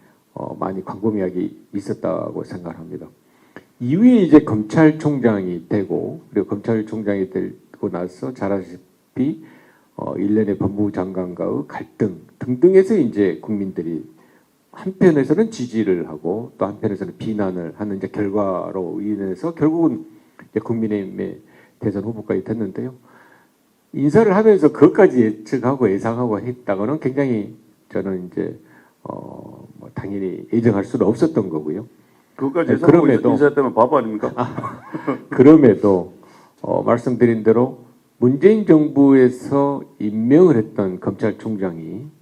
많이 광범위하게 있었다고 생각합니다. 이후에 이제 검찰총장이 되고 그리고 검찰총장이 되고 나서 잘 아시다시피 일련의 법무부 장관과의 갈등 등등에서 이제 국민들이 한편에서는 지지를 하고 또 한편에서는 비난을 하는 이제 결과로 인해서 결국은 이제 국민의힘의 대선 후보까지 됐는데요. 인사를 하면서 그것까지 예측하고 예상하고 했다고는 굉장히 저는 이제 당연히 예정할 수는 없었던 거고요. 그것까지 예상하고 인사했다면 바보 아닙니까? 그럼에도 말씀드린 대로 문재인 정부에서 임명을 했던 검찰총장이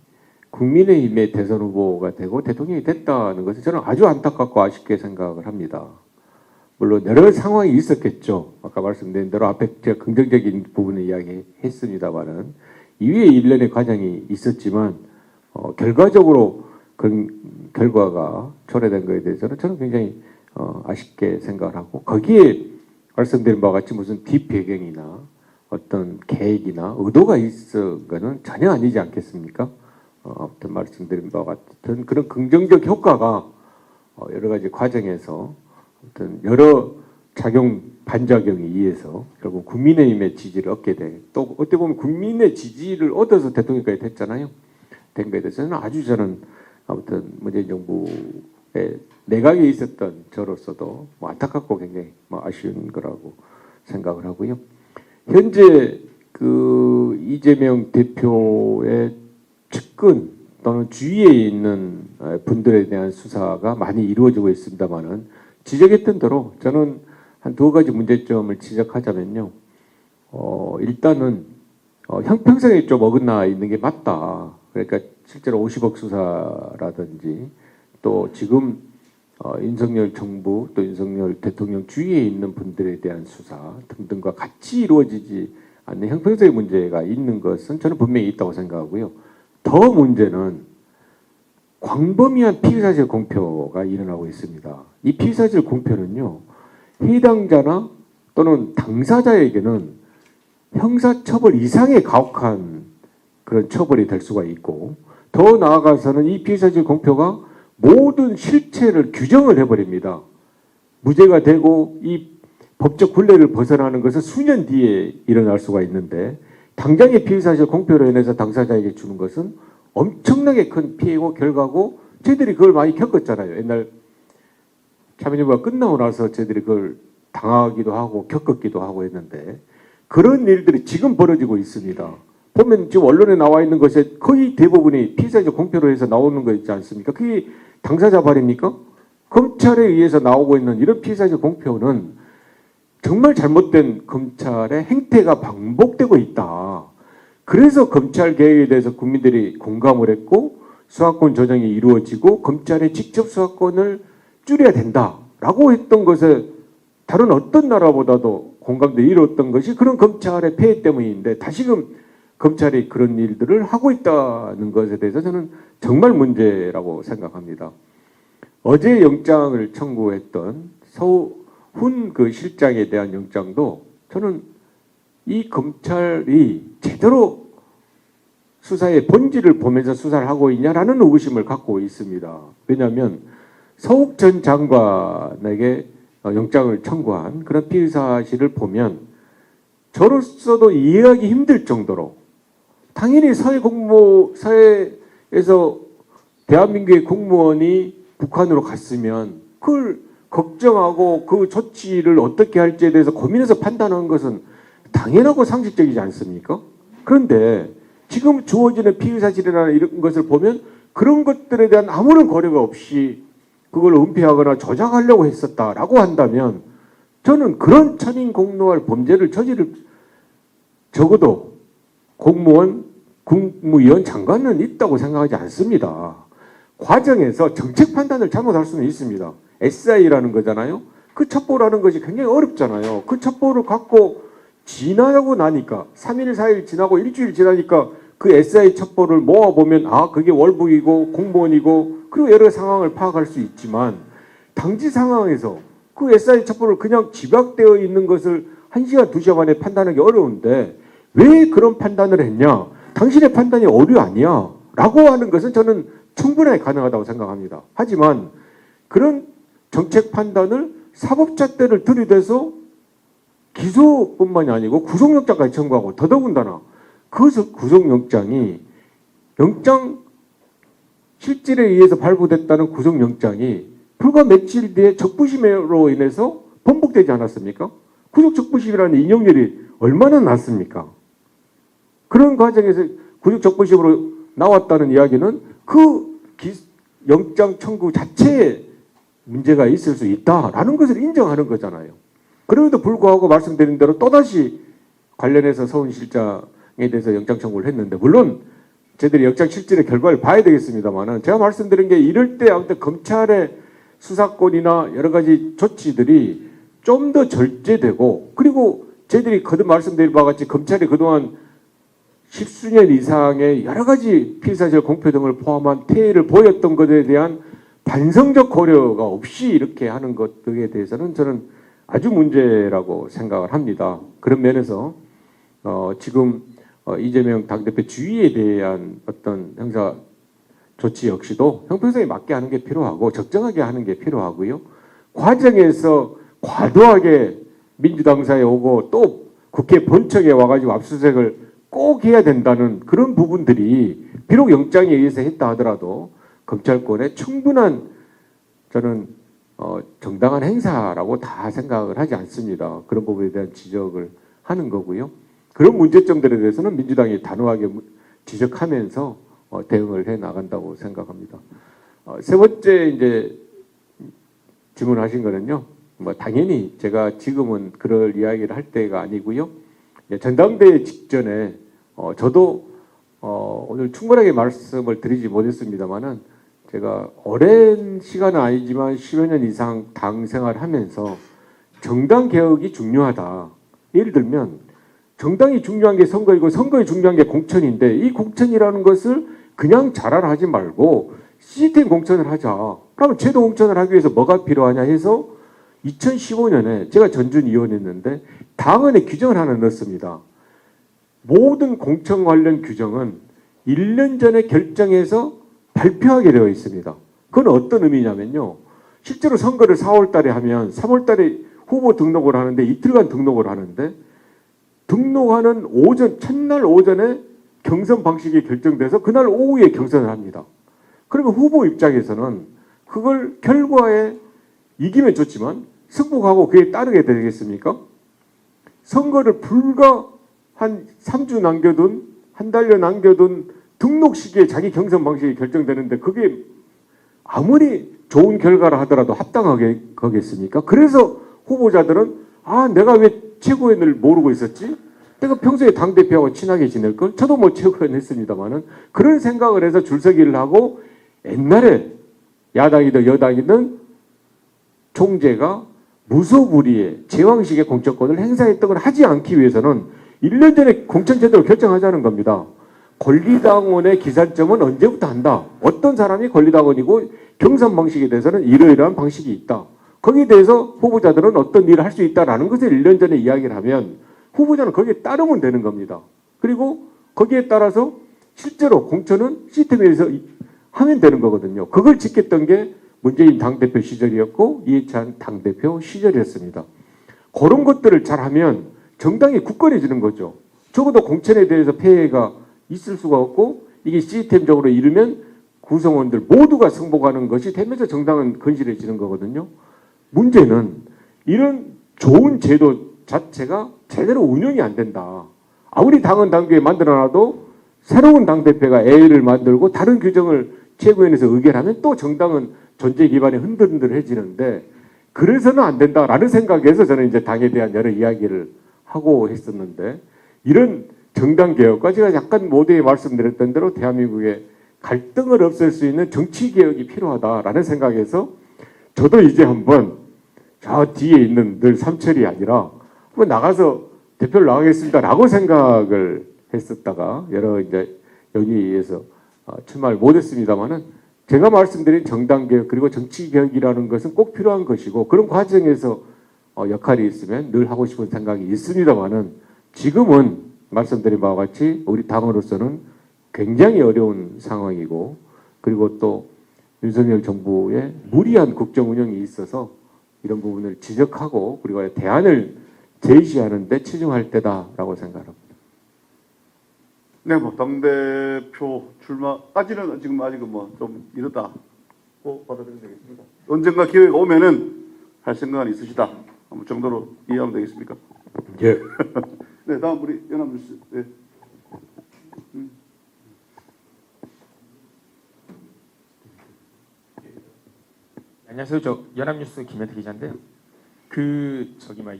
국민의힘의 대선 후보가 되고 대통령이 됐다는 것은 저는 아주 안타깝고 아쉽게 생각을 합니다. 물론 여러 상황이 있었겠죠. 아까 말씀드린 대로 앞에 제가 긍정적인 부분을 이야기했습니다만은 이후에 일련의 과정이 있었지만 결과적으로 그 결과가 초래된 것에 대해서는 저는 굉장히 아쉽게 생각을 하고 거기에 말씀드린 바와 같이 무슨 뒷배경이나 어떤 계획이나 의도가 있은 것은 전혀 아니지 않겠습니까? 아무튼 말씀드린 바와 같은 그런 긍정적 효과가 여러 가지 과정에서 아무튼 여러 작용 반작용에 의해서 결국 국민의힘의 지지를 얻게 돼. 또 어떻게 보면 국민의 지지를 얻어서 대통령까지 됐잖아요. 된 거에 대해서는 아주 저는 아무튼 문재인 정부의 내각에 있었던 저로서도 안타깝고 굉장히 아쉬운 거라고 생각을 하고요. 현재 그 이재명 대표의 측근 또는 주위에 있는 분들에 대한 수사가 많이 이루어지고 있습니다만은 지적했던 대로 저는 한 두 가지 문제점을 지적하자면요. 일단은 형평성에 좀 어긋나 있는 게 맞다. 그러니까 실제로 50억 수사라든지 또 지금 윤석열 정부 또 윤석열 대통령 주위에 있는 분들에 대한 수사 등등과 같이 이루어지지 않는 형평성의 문제가 있는 것은 저는 분명히 있다고 생각하고요. 더 문제는 광범위한 피의사실 공표가 일어나고 있습니다. 이 피의사실 공표는요. 해당자나 또는 당사자에게는 형사처벌 이상의 가혹한 그런 처벌이 될 수가 있고 더 나아가서는 이 피의사실 공표가 모든 실체를 규정을 해버립니다. 무죄가 되고 이 법적 굴레를 벗어나는 것은 수년 뒤에 일어날 수가 있는데 당장의 피의사실 공표로 인해서 당사자에게 주는 것은 엄청나게 큰 피해고 결과고 저희들이 그걸 많이 겪었잖아요. 옛날 참여정부가 끝나고 나서 저희들이 그걸 당하기도 하고 겪었기도 하고 했는데 그런 일들이 지금 벌어지고 있습니다. 보면 지금 언론에 나와 있는 것에 거의 대부분이 피의사실 공표로 해서 나오는 거 있지 않습니까? 그게 당사자 발입니까? 검찰에 의해서 나오고 있는 이런 피의사실 공표는 정말 잘못된 검찰의 행태가 반복되고 있다. 그래서 검찰 개혁에 대해서 국민들이 공감을 했고 수사권 조정이 이루어지고 검찰의 직접 수사권을 줄여야 된다라고 했던 것에 다른 어떤 나라보다도 공감대 이루었던 것이 그런 검찰의 폐해 때문인데 다시금 검찰이 그런 일들을 하고 있다는 것에 대해서 저는 정말 문제라고 생각합니다. 어제 영장을 청구했던 서훈 그 실장에 대한 영장도 저는 이 검찰이 제대로 수사의 본질을 보면서 수사를 하고 있냐라는 의구심을 갖고 있습니다. 왜냐하면 서욱 전 장관에게 영장을 청구한 그런 피의 사실을 보면 저로서도 이해하기 힘들 정도로 당연히 사회에서 대한민국의 공무원이 북한으로 갔으면 그걸 걱정하고 그 조치를 어떻게 할지에 대해서 고민해서 판단하는 것은 당연하고 상식적이지 않습니까? 그런데 지금 주어지는 피의 사실이라는 이런 것을 보면 그런 것들에 대한 아무런 고려가 없이 그걸 은폐하거나 조작하려고 했었다라고 한다면 저는 그런 천인 공노할 범죄를 저지를 적어도 공무원, 국무위원 장관은 있다고 생각하지 않습니다. 과정에서 정책 판단을 잘못할 수는 있습니다. SI라는 거잖아요. 그 첩보라는 것이 굉장히 어렵잖아요. 그 첩보를 갖고 지나고 나니까 3일, 4일 지나고 일주일 지나니까 그 SI 첩보를 모아보면 그게 월북이고 공무원이고 그리고 여러 상황을 파악할 수 있지만 당시 상황에서 그 SI 첩보를 그냥 집약되어 있는 것을 1시간, 2시간 만에 판단하기 어려운데 왜 그런 판단을 했냐? 당신의 판단이 오류 아니야? 라고 하는 것은 저는 충분하게 가능하다고 생각합니다. 하지만 그런 정책 판단을 사법잣대를 들이대서 기소뿐만이 아니고 구속영장까지 청구하고 더더군다나 그 구속영장이 영장 실질에 의해서 발부됐다는 구속영장이 불과 며칠 뒤에 적부심으로 인해서 번복되지 않았습니까? 구속 적부심이라는 인용률이 얼마나 낮습니까? 그런 과정에서 구속 적부심으로 나왔다는 이야기는 그 영장 청구 자체에 문제가 있을 수 있다라는 것을 인정하는 거잖아요. 그럼에도 불구하고 말씀드린 대로 또다시 관련해서 서훈 실장에 대해서 영장 청구를 했는데 물론 저희들이 영장 실질의 결과를 봐야 되겠습니다만은 제가 말씀드린 게 이럴 때 아무튼 검찰의 수사권이나 여러 가지 조치들이 좀 더 절제되고 그리고 저희들이 거듭 말씀드린 바와 같이 검찰이 그동안 십수년 이상의 여러 가지 피의사실 공표 등을 포함한 태해를 보였던 것에 대한 반성적 고려가 없이 이렇게 하는 것들에 대해서는 저는 아주 문제라고 생각을 합니다. 그런 면에서 지금 이재명 당대표 주의에 대한 어떤 형사 조치 역시도 형평성에 맞게 하는 게 필요하고 적정하게 하는 게 필요하고요. 과정에서 과도하게 민주당사에 오고 또 국회 본청에 와가지고 압수수색을 꼭 해야 된다는 그런 부분들이 비록 영장에 의해서 했다 하더라도 검찰권의 충분한 저는 정당한 행사라고 다 생각을 하지 않습니다. 그런 부분에 대한 지적을 하는 거고요. 그런 문제점들에 대해서는 민주당이 단호하게 지적하면서 대응을 해 나간다고 생각합니다. 세 번째 이제 질문하신 거는요. 당연히 제가 지금은 그럴 이야기를 할 때가 아니고요. 전당대회 직전에 저도 오늘 충분하게 말씀을 드리지 못했습니다만은 제가 오랜 시간은 아니지만 10여 년 이상 당 생활하면서 정당 개혁이 중요하다. 예를 들면 정당이 중요한 게 선거이고 선거이 중요한 게 공천인데 이 공천이라는 것을 그냥 잘하라 하지 말고 시스템 공천을 하자. 그러면 제도 공천을 하기 위해서 뭐가 필요하냐 해서 2015년에 제가 전준위원했는데 당헌에 규정을 하나 넣었습니다. 모든 공천 관련 규정은 1년 전에 결정해서 발표하게 되어 있습니다. 그건 어떤 의미냐면요. 실제로 선거를 4월 달에 하면 3월 달에 후보 등록을 하는데 이틀간 등록을 하는데 등록하는 오전, 첫날 오전에 경선 방식이 결정돼서 그날 오후에 경선을 합니다. 그러면 후보 입장에서는 그걸 결과에 이기면 좋지만 승복하고 그에 따르게 되겠습니까? 선거를 불과 한 3주 남겨둔, 한 달여 남겨둔 등록 시기에 자기 경선 방식이 결정되는데 그게 아무리 좋은 결과라 하더라도 합당하게 거겠습니까? 그래서 후보자들은 아, 내가 왜 최고위원을 모르고 있었지? 내가 평소에 당대표하고 친하게 지낼걸? 저도 뭐 최고위원 했습니다만은 그런 생각을 해서 줄서기를 하고 옛날에 야당이든 여당이든 총재가 무소불위의 제왕식의 공천권을 행사했던 걸 하지 않기 위해서는 1년 전에 공천제도를 결정하자는 겁니다. 권리당원의 기산점은 언제부터 한다. 어떤 사람이 권리당원이고 경선 방식에 대해서는 이러이러한 방식이 있다. 거기에 대해서 후보자들은 어떤 일을 할 수 있다라는 것을 1년 전에 이야기를 하면 후보자는 거기에 따르면 되는 겁니다. 그리고 거기에 따라서 실제로 공천은 시스템에서 하면 되는 거거든요. 그걸 지켰던 게 문재인 당대표 시절이었고 이해찬 당대표 시절이었습니다. 그런 것들을 잘하면 정당이 굳건해지는 거죠. 적어도 공천에 대해서 폐해가 있을 수가 없고 이게 시스템적으로 이르면 구성원들 모두가 승복하는 것이 되면서 정당은 건실해지는 거거든요. 문제는 이런 좋은 제도 자체가 제대로 운영이 안 된다. 아무리 당은 당규에 만들어놔도 새로운 당대표가 A를 만들고 다른 규정을 최고위원회에서 의결하면 또 정당은 존재 기반이 흔들흔들해지는데 그래서는 안 된다라는 생각에서 저는 이제 당에 대한 여러 이야기를 하고 했었는데 이런 정당 개혁과 제가 약간 모두에 말씀드렸던 대로 대한민국의 갈등을 없앨 수 있는 정치 개혁이 필요하다라는 생각에서 저도 이제 한번 저 뒤에 있는 늘 삼철이 아니라 한번 나가서 대표를 나가겠습니다라고 생각을 했었다가 여러 이제 여기에 의해서 출마를 못했습니다만은 제가 말씀드린 정당 개혁 그리고 정치 개혁이라는 것은 꼭 필요한 것이고 그런 과정에서 역할이 있으면 늘 하고 싶은 생각이 있습니다만은 지금은 말씀드린 바와 같이 우리 당으로서는 굉장히 어려운 상황이고 그리고 또 윤석열 정부의 무리한 국정 운영이 있어서 이런 부분을 지적하고 그리고 대안을 제시하는 데 치중할 때다라고 생각합니다. 네, 뭐 당대표 출마까지는 지금 아직은 뭐 좀 이르다고 받아들여도 되겠습니다. 언젠가 기회가 오면은 할 생각은 있으시다. 뭐 정도로 이해하면 되겠습니까? 예. 네, 다음 우리 연합뉴스. 네. 안녕하세요. 저 연합뉴스 김현태 기자인데요.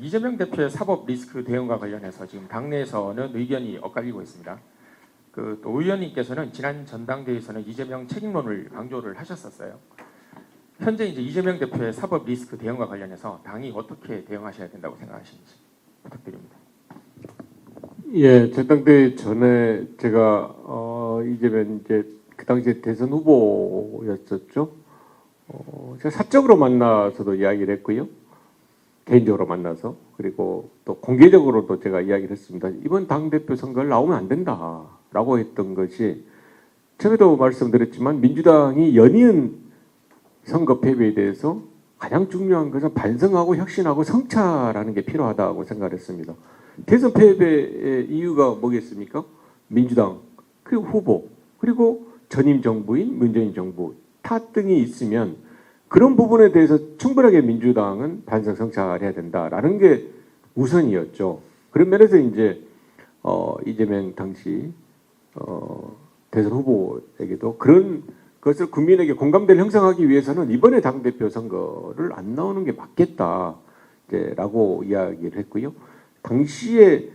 이재명 대표의 사법 리스크 대응과 관련해서 지금 당내에서는 의견이 엇갈리고 있습니다. 또 의원님께서는 지난 전당대회에서는 이재명 책임론을 강조를 하셨었어요. 현재 이제 이재명 대표의 사법 리스크 대응과 관련해서 당이 어떻게 대응하셔야 된다고 생각하시는지 부탁드립니다. 예, 전당대회 전에 제가 이재명 이제 그 당시에 대선 후보였었죠. 제가 사적으로 만나서도 이야기를 했고요. 개인적으로 만나서 그리고 또 공개적으로도 제가 이야기를 했습니다. 이번 당대표 선거를 나오면 안 된다라고 했던 것이 처음에도 말씀드렸지만 민주당이 연이은 선거 패배에 대해서 가장 중요한 것은 반성하고 혁신하고 성찰하는 게 필요하다고 생각을 했습니다. 대선 패배의 이유가 뭐겠습니까? 민주당, 그리고 후보, 그리고 전임 정부인 문재인 정부 탓등이 있으면 그런 부분에 대해서 충분하게 민주당은 반성 성찰해야 된다라는 게 우선이었죠. 그런 면에서 이제 이재명 당시 대선 후보에게도 그런 것을 국민에게 공감대를 형성하기 위해서는 이번에 당대표 선거를 안 나오는 게 맞겠다라고 이야기를 했고요. 당시에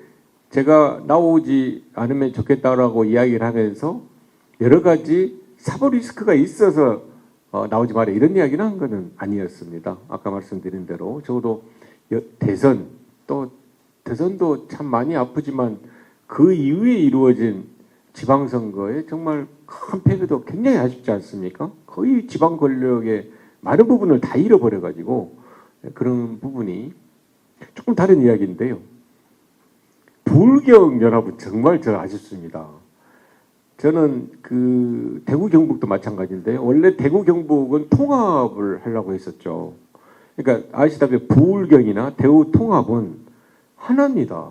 제가 나오지 않으면 좋겠다라고 이야기를 하면서 여러 가지 사법 리스크가 있어서 나오지 마라 이런 이야기는 한 거는 아니었습니다. 아까 말씀드린 대로 적어도 대선 또 대선도 참 많이 아프지만 그 이후에 이루어진 지방선거에 정말 큰 패배도 굉장히 아쉽지 않습니까? 거의 지방 권력의 많은 부분을 다 잃어버려가지고 그런 부분이 조금 다른 이야기인데요. 부울경연합은 정말 저 아쉽습니다. 저는 그 대구 경북도 마찬가지인데요. 원래 대구 경북은 통합을 하려고 했었죠. 그러니까 아시다시피 부울경이나 대우 통합은 하나입니다.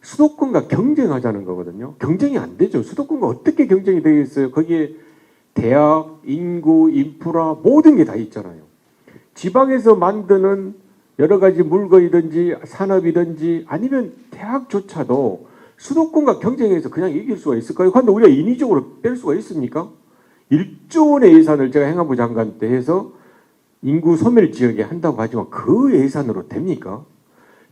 수도권과 경쟁하자는 거거든요. 경쟁이 안 되죠. 수도권과 어떻게 경쟁이 되겠어요? 거기에 대학, 인구, 인프라 모든 게 다 있잖아요. 지방에서 만드는 여러 가지 물건이든지 산업이든지 아니면 대학조차도 수도권과 경쟁해서 그냥 이길 수가 있을까요? 그런데 우리가 인위적으로 뺄 수가 있습니까? 1조 원의 예산을 제가 행안부 장관 때 해서 인구 소멸 지역에 한다고 하지만 그 예산으로 됩니까?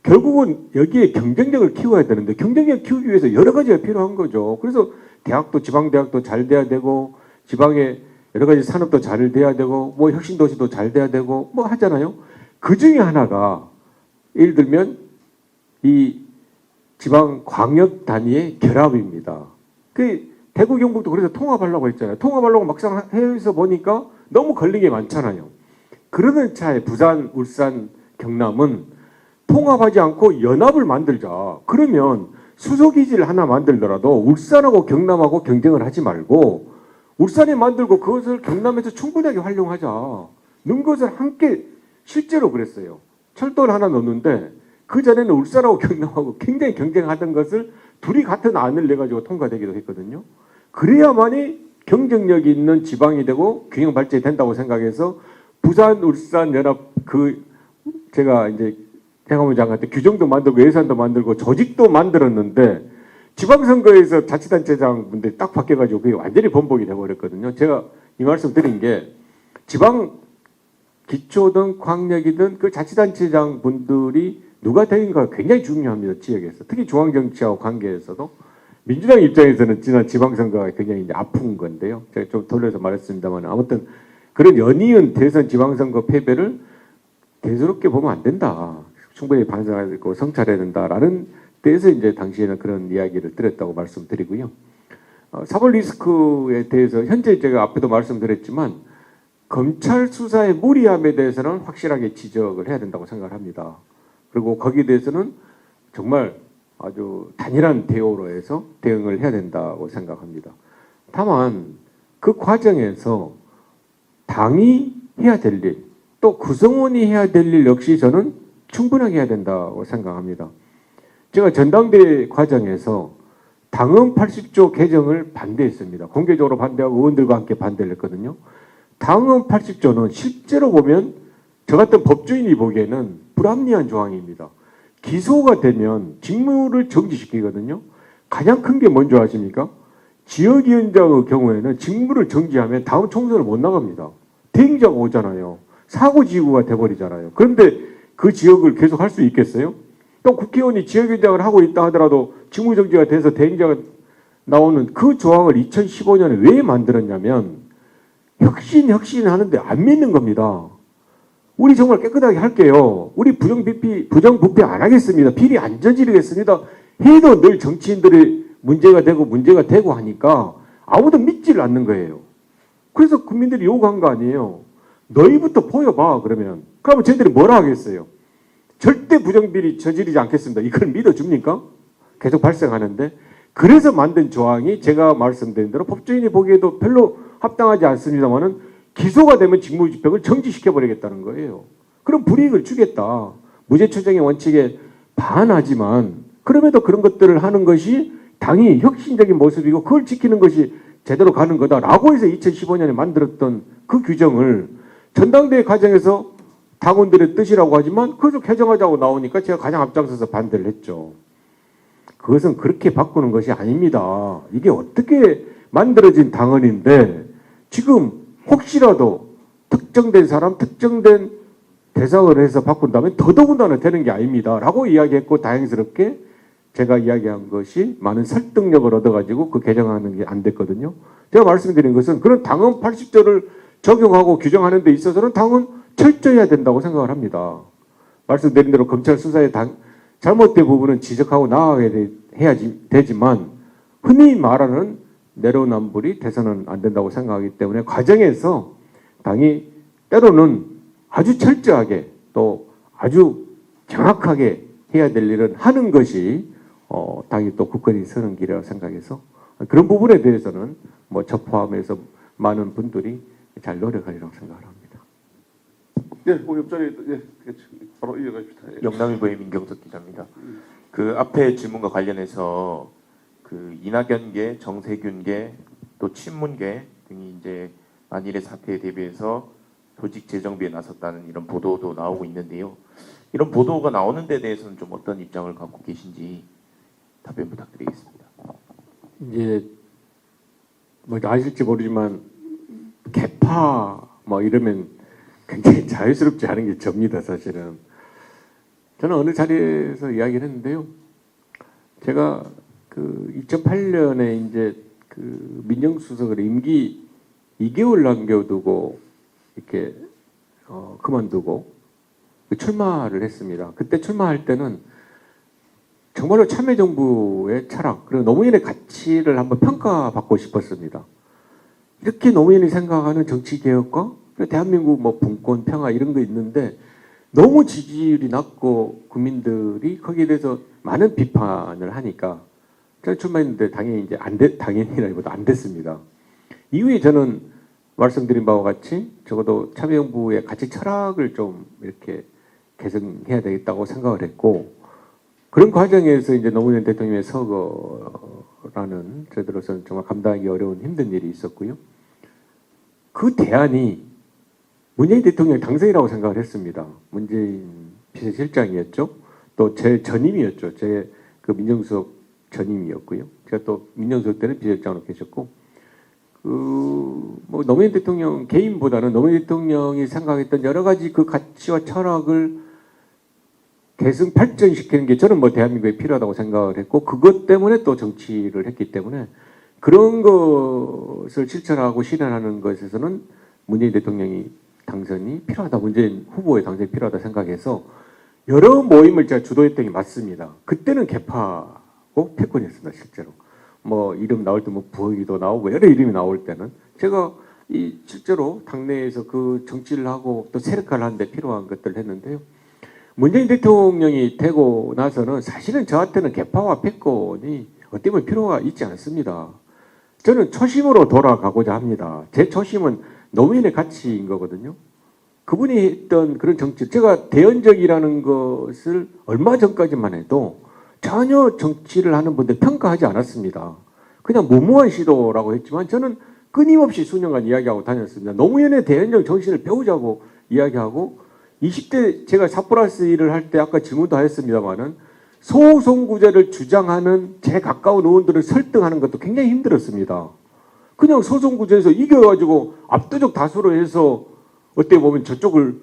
결국은 여기에 경쟁력을 키워야 되는데 경쟁력 키우기 위해서 여러 가지가 필요한 거죠. 그래서 대학도 지방대학도 잘 돼야 되고 지방에 여러 가지 산업도 잘 돼야 되고 뭐 혁신도시도 잘 돼야 되고 뭐 하잖아요. 그 중에 하나가 예를 들면 이 지방 광역 단위의 결합입니다. 그 대구 경북도 그래서 통합하려고 했잖아요. 통합하려고 막상 해외에서 보니까 너무 걸린 게 많잖아요. 그러는 차에 부산, 울산, 경남은 통합하지 않고 연합을 만들자. 그러면 수소기지를 하나 만들더라도 울산하고 경남하고 경쟁을 하지 말고 울산에 만들고 그것을 경남에서 충분하게 활용하자. 넣은 것을 함께 실제로 그랬어요. 철도를 하나 넣는데 그 전에는 울산하고 경남하고 굉장히 경쟁하던 것을 둘이 같은 안을 내가지고 통과되기도 했거든요. 그래야만이 경쟁력이 있는 지방이 되고 균형 발전이 된다고 생각해서 부산, 울산 연합 제가 이제 행안부 장관 때 규정도 만들고 예산도 만들고 조직도 만들었는데 지방선거에서 자치단체장 분들이 딱 바뀌어가지고 그게 완전히 번복이 돼버렸거든요. 제가 이 말씀 드린 게 지방 기초든 광역이든 그 자치단체장 분들이 누가 되는가 굉장히 중요합니다. 지역에서. 특히 중앙정치하고 관계에서도. 민주당 입장에서는 지난 지방선거가 굉장히 이제 아픈 건데요. 제가 좀 돌려서 말했습니다만 아무튼 그런 연이은 대선 지방선거 패배를 대수롭게 보면 안 된다. 충분히 반성해야 되고 성찰해야 된다라는 데서 이제 당시에는 그런 이야기를 드렸다고 말씀드리고요. 사법 리스크에 대해서 현재 제가 앞에도 말씀드렸지만 검찰 수사의 무리함에 대해서는 확실하게 지적을 해야 된다고 생각을 합니다. 그리고 거기에 대해서는 정말 아주 단일한 대우로 해서 대응을 해야 된다고 생각합니다. 다만 그 과정에서 당이 해야 될 일, 또 구성원이 해야 될 일 역시 저는 충분하게 해야 된다고 생각합니다. 제가 전당대회 과정에서 당헌 80조 개정을 반대했습니다. 공개적으로 반대하고 의원들과 함께 반대를 했거든요. 당헌 80조는 실제로 보면 저 같은 법조인이 보기에는 불합리한 조항입니다. 기소가 되면 직무를 정지시키거든요. 가장 큰 게 뭔지 아십니까? 지역위원장의 경우에는 직무를 정지하면 다음 총선을 못 나갑니다. 대행자가 오잖아요. 사고지구가 돼버리잖아요. 그런데 그 지역을 계속 할 수 있겠어요? 또 국회의원이 지역위원장을 하고 있다 하더라도 직무정지가 돼서 대행자가 나오는 그 조항을 2015년에 왜 만들었냐면 혁신 하는데 안 믿는 겁니다. 우리 정말 깨끗하게 할게요. 우리 부정부패 안 하겠습니다. 비리 안 저지르겠습니다. 해도 늘 정치인들이 문제가 되고 하니까 아무도 믿지를 않는 거예요. 그래서 국민들이 요구한 거 아니에요. 너희부터 보여봐 그러면. 그러면 쟤들이 뭐라 하겠어요? 절대 부정비리 저지르지 않겠습니다. 이걸 믿어줍니까? 계속 발생하는데. 그래서 만든 조항이 제가 말씀드린 대로 법조인이 보기에도 별로 합당하지 않습니다만은 기소가 되면 직무집행을 정지시켜버리겠다는 거예요. 그럼 불이익을 주겠다. 무죄추정의 원칙에 반하지만 그럼에도 그런 것들을 하는 것이 당이 혁신적인 모습이고 그걸 지키는 것이 제대로 가는 거다라고 해서 2015년에 만들었던 그 규정을 전당대회 과정에서 당원들의 뜻이라고 하지만 그것을 개정하자고 나오니까 제가 가장 앞장서서 반대를 했죠. 그것은 그렇게 바꾸는 것이 아닙니다. 이게 어떻게 만들어진 당헌인데 지금 혹시라도 특정된 사람, 특정된 대상을 해서 바꾼다면 더더군다나 되는 게 아닙니다. 라고 이야기했고 다행스럽게 제가 이야기한 것이 많은 설득력을 얻어가지고 그 개정하는 게 안 됐거든요. 제가 말씀드린 것은 그런 당헌 80조를 적용하고 규정하는 데 있어서는 당헌 철저해야 된다고 생각을 합니다. 말씀드린 대로 검찰 수사의 잘못된 부분은 지적하고 나아가야 되지만 흔히 말하는 내로남불이 돼서는 안 된다고 생각하기 때문에 과정에서 당이 때로는 아주 철저하게 또 아주 정확하게 해야 될 일은 하는 것이 당이 또 굳건히 서는 길이라고 생각해서 그런 부분에 대해서는 뭐 저 포함해서 많은 분들이 잘 노력하리라고 생각을 합니다. 예, 옆자리 바로 이어가십시다. 예. 영남일보의 민경석 기자입니다. 그 앞에 질문과 관련해서 그 이낙연계, 정세균계, 또 친문계 등이 이제 만일의 사태에 대비해서 조직 재정비에 나섰다는 이런 보도도 나오고 있는데요. 이런 보도가 나오는 데 대해서는 좀 어떤 입장을 갖고 계신지 답변 부탁드리겠습니다. 이제 뭐 아실지 모르지만 개파 뭐 이러면 굉장히 자유스럽지 않은 게 접니다. 사실은 저는 어느 자리에서 이야기를 했는데요. 제가 그 2008년에 이제 그 민정수석을 임기 2개월 남겨두고 이렇게 그만두고 출마를 했습니다. 그때 출마할 때는 정말로 참여정부의 철학 그리고 노무현의 가치를 한번 평가받고 싶었습니다. 이렇게 노무현이 생각하는 정치개혁과 대한민국 뭐 분권, 평화 이런 거 있는데 너무 지지율이 낮고 국민들이 거기에 대해서 많은 비판을 하니까 저는 출마했는데 당연히 이제 당연히라기보다 안 됐습니다. 이후에 저는 말씀드린 바와 같이 적어도 참여정부의 가치 철학을 좀 이렇게 개선해야 되겠다고 생각을 했고 그런 과정에서 이제 노무현 대통령의 서거라는 저희들로서는 정말 감당하기 어려운 힘든 일이 있었고요. 그 대안이 문재인 대통령 당선이라고 생각을 했습니다. 문재인 비서실장이었죠. 또 제 전임이었죠. 제 그 민정수석 전임이었고요. 제가 또 민정수석 때는 비서실장으로 계셨고 뭐 노무현 대통령 개인보다는 노무현 대통령이 생각했던 여러 가지 그 가치와 철학을 계승 발전시키는 게 저는 뭐 대한민국에 필요하다고 생각을 했고 그것 때문에 또 정치를 했기 때문에 그런 것을 실천하고 실현하는 것에서는 문재인 대통령이 당선이 필요하다. 문재인 후보의 당선이 필요하다 생각해서 여러 모임을 제가 주도했던 게 맞습니다. 그때는 개파고 패권이었습니다. 실제로. 뭐 이름 나올 때 뭐 부엌이도 나오고 여러 이름이 나올 때는 제가 이 실제로 당내에서 그 정치를 하고 또 세력화를 하는데 필요한 것들을 했는데요. 문재인 대통령이 되고 나서는 사실은 저한테는 개파와 패권이 어떻게 보면 필요가 있지 않습니다. 저는 초심으로 돌아가고자 합니다. 제 초심은 노무현의 가치인 거거든요. 그분이 했던 그런 정치, 제가 대연적이라는 것을 얼마 전까지만 해도 전혀 정치를 하는 분들 평가하지 않았습니다. 그냥 무모한 시도라고 했지만 저는 끊임없이 수년간 이야기하고 다녔습니다. 노무현의 대연적 정신을 배우자고 이야기하고 20대 제가 4+1을 할 때 아까 질문도 하였습니다마는 소송구제를 주장하는 제 가까운 의원들을 설득하는 것도 굉장히 힘들었습니다. 그냥 소송구제에서 이겨가지고 압도적 다수로 해서 어떻게 보면 저쪽을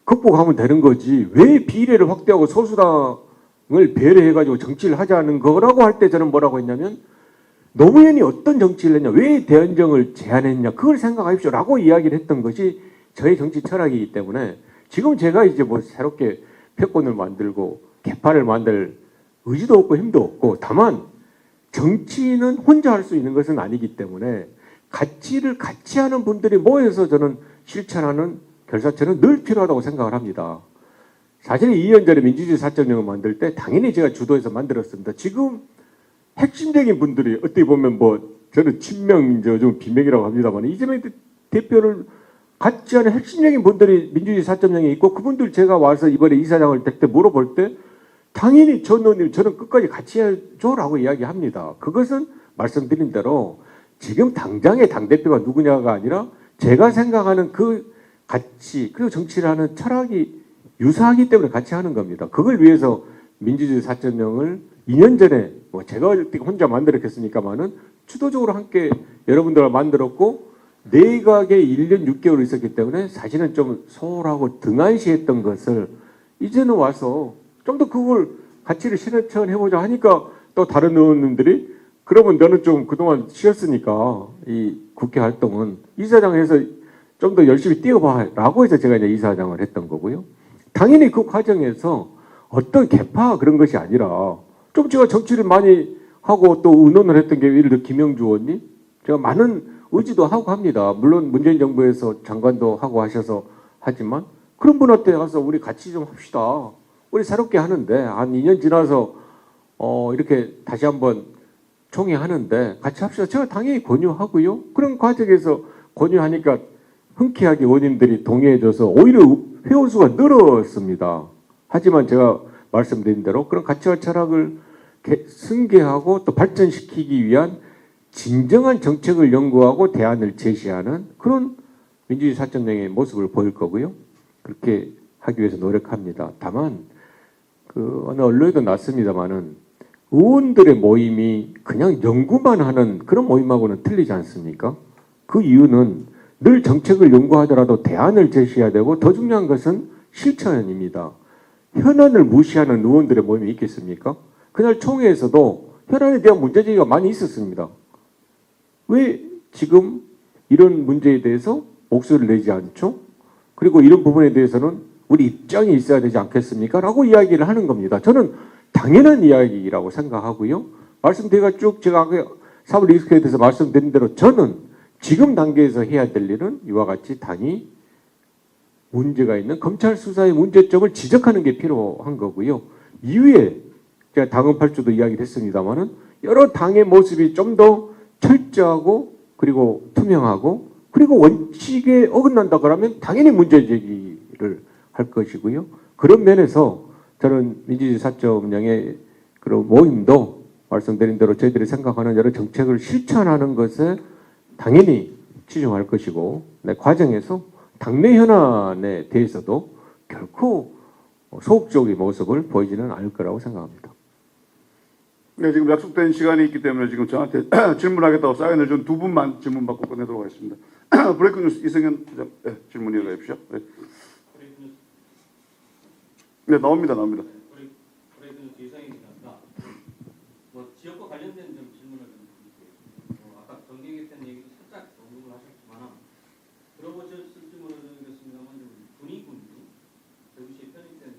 극복하면 되는 거지 왜 비례를 확대하고 소수당을 배려해가지고 정치를 하자는 거라고 할 때 저는 뭐라고 했냐면 노무현이 어떤 정치를 했냐 왜 대연정을 제안했냐 그걸 생각하십시오 라고 이야기를 했던 것이 저의 정치 철학이기 때문에 지금 제가 이제 뭐 새롭게 패권을 만들고 개파를 만들 의지도 없고 힘도 없고 다만 정치는 혼자 할 수 있는 것은 아니기 때문에 가치를 같이 하는 분들이 모여서 저는 실천하는 결사체는 늘 필요하다고 생각을 합니다. 사실 2년 전에 민주주의 4.0을 만들 때 당연히 제가 주도해서 만들었습니다. 지금 핵심적인 분들이 어떻게 보면 뭐 저는 친명, 좀 비명이라고 합니다만 이재명 대표를 같지 않은 핵심적인 분들이 민주주의 4.0에 있고 그분들 제가 와서 이번에 이사장을 될 때 물어볼 때 당연히 저는 끝까지 같이 해줘라고 이야기합니다. 그것은 말씀드린 대로 지금 당장의 당대표가 누구냐가 아니라 제가 생각하는 그 가치 그리고 정치를 하는 철학이 유사하기 때문에 같이 하는 겁니다. 그걸 위해서 민주주의 4.0을 2년 전에 뭐 제가 혼자 만들었겠습니까마는 주도적으로 함께 여러분들과 만들었고 내각에 1년 6개월 있었기 때문에 사실은 좀 소홀하고 등한시했던 것을 이제는 와서 좀 더 그걸 가치를 실천해보자 하니까 또 다른 의원님들이 그러면 너는 좀 그동안 쉬었으니까 이 국회 활동은 이사장에서 좀 더 열심히 뛰어봐 라고 해서 제가 이제 이사장을 했던 거고요. 당연히 그 과정에서 어떤 개파 그런 것이 아니라 좀 제가 정치를 많이 하고 또 의논을 했던 게 예를 들어 김영주 의원님 제가 많은 의지도 하고 합니다. 물론 문재인 정부에서 장관도 하고 하셔서 하지만 그런 분한테 가서 우리 같이 좀 합시다. 우리 새롭게 하는데 한 2년 지나서 이렇게 다시 한번 총회하는데 같이 합시다. 제가 당연히 권유하고요. 그런 과정에서 권유하니까 흔쾌하게 의원님들이 동의해줘서 오히려 회원수가 늘었습니다. 하지만 제가 말씀드린 대로 그런 가치와 철학을 승계하고 또 발전시키기 위한 진정한 정책을 연구하고 대안을 제시하는 그런 민주주의 4.0의 모습을 보일 거고요. 그렇게 하기 위해서 노력합니다. 다만 그 어느 언론에도 났습니다마는 의원들의 모임이 그냥 연구만 하는 그런 모임하고는 틀리지 않습니까? 그 이유는 늘 정책을 연구하더라도 대안을 제시해야 되고 더 중요한 것은 실천입니다. 현안을 무시하는 의원들의 모임이 있겠습니까? 그날 총회에서도 현안에 대한 문제제기가 많이 있었습니다. 왜 지금 이런 문제에 대해서 목소리를 내지 않죠? 그리고 이런 부분에 대해서는 우리 입장이 있어야 되지 않겠습니까? 라고 이야기를 하는 겁니다. 저는 당연한 이야기라고 생각하고요. 말씀드리가 쭉 제가 사법 리스크에 대해서 말씀드린 대로 저는 지금 단계에서 해야 될 일은 이와 같이 당이 문제가 있는 검찰 수사의 문제점을 지적하는 게 필요한 거고요. 이후에 제가 당헌팔주도 이야기를 했습니다만은 여러 당의 모습이 좀 더 철저하고 그리고 투명하고 그리고 원칙에 어긋난다 그러면 당연히 문제 제기를 할 것이고요. 그런 면에서 저는 민주주의 4.0의 그런 모임도 말씀드린 대로 저희들이 생각하는 여러 정책을 실천하는 것에 당연히 치중할 것이고 과정에서 당내 현안에 대해서도 결코 소극적인 모습을 보이지는 않을 거라고 생각합니다. 네, 지금 약속된 시간이 있기 때문에 지금 저한테 질문하겠다고 사인을 준 두 분만 질문 받고 끝내도록 하겠습니다. 브레이크 뉴스 이승현 기자, 네, 질문 이어가 주십시오. 네. 네, 나옵니다. 브레이크 뉴스 이승현 기자입니다. 지역과 관련된 좀 질문을 좀 드릴게요. 아까 정계 개편 얘기도 살짝 언급을 하셨지만 들어보셨을지 모르겠습니다만 군의군이 대구시에 편입된다,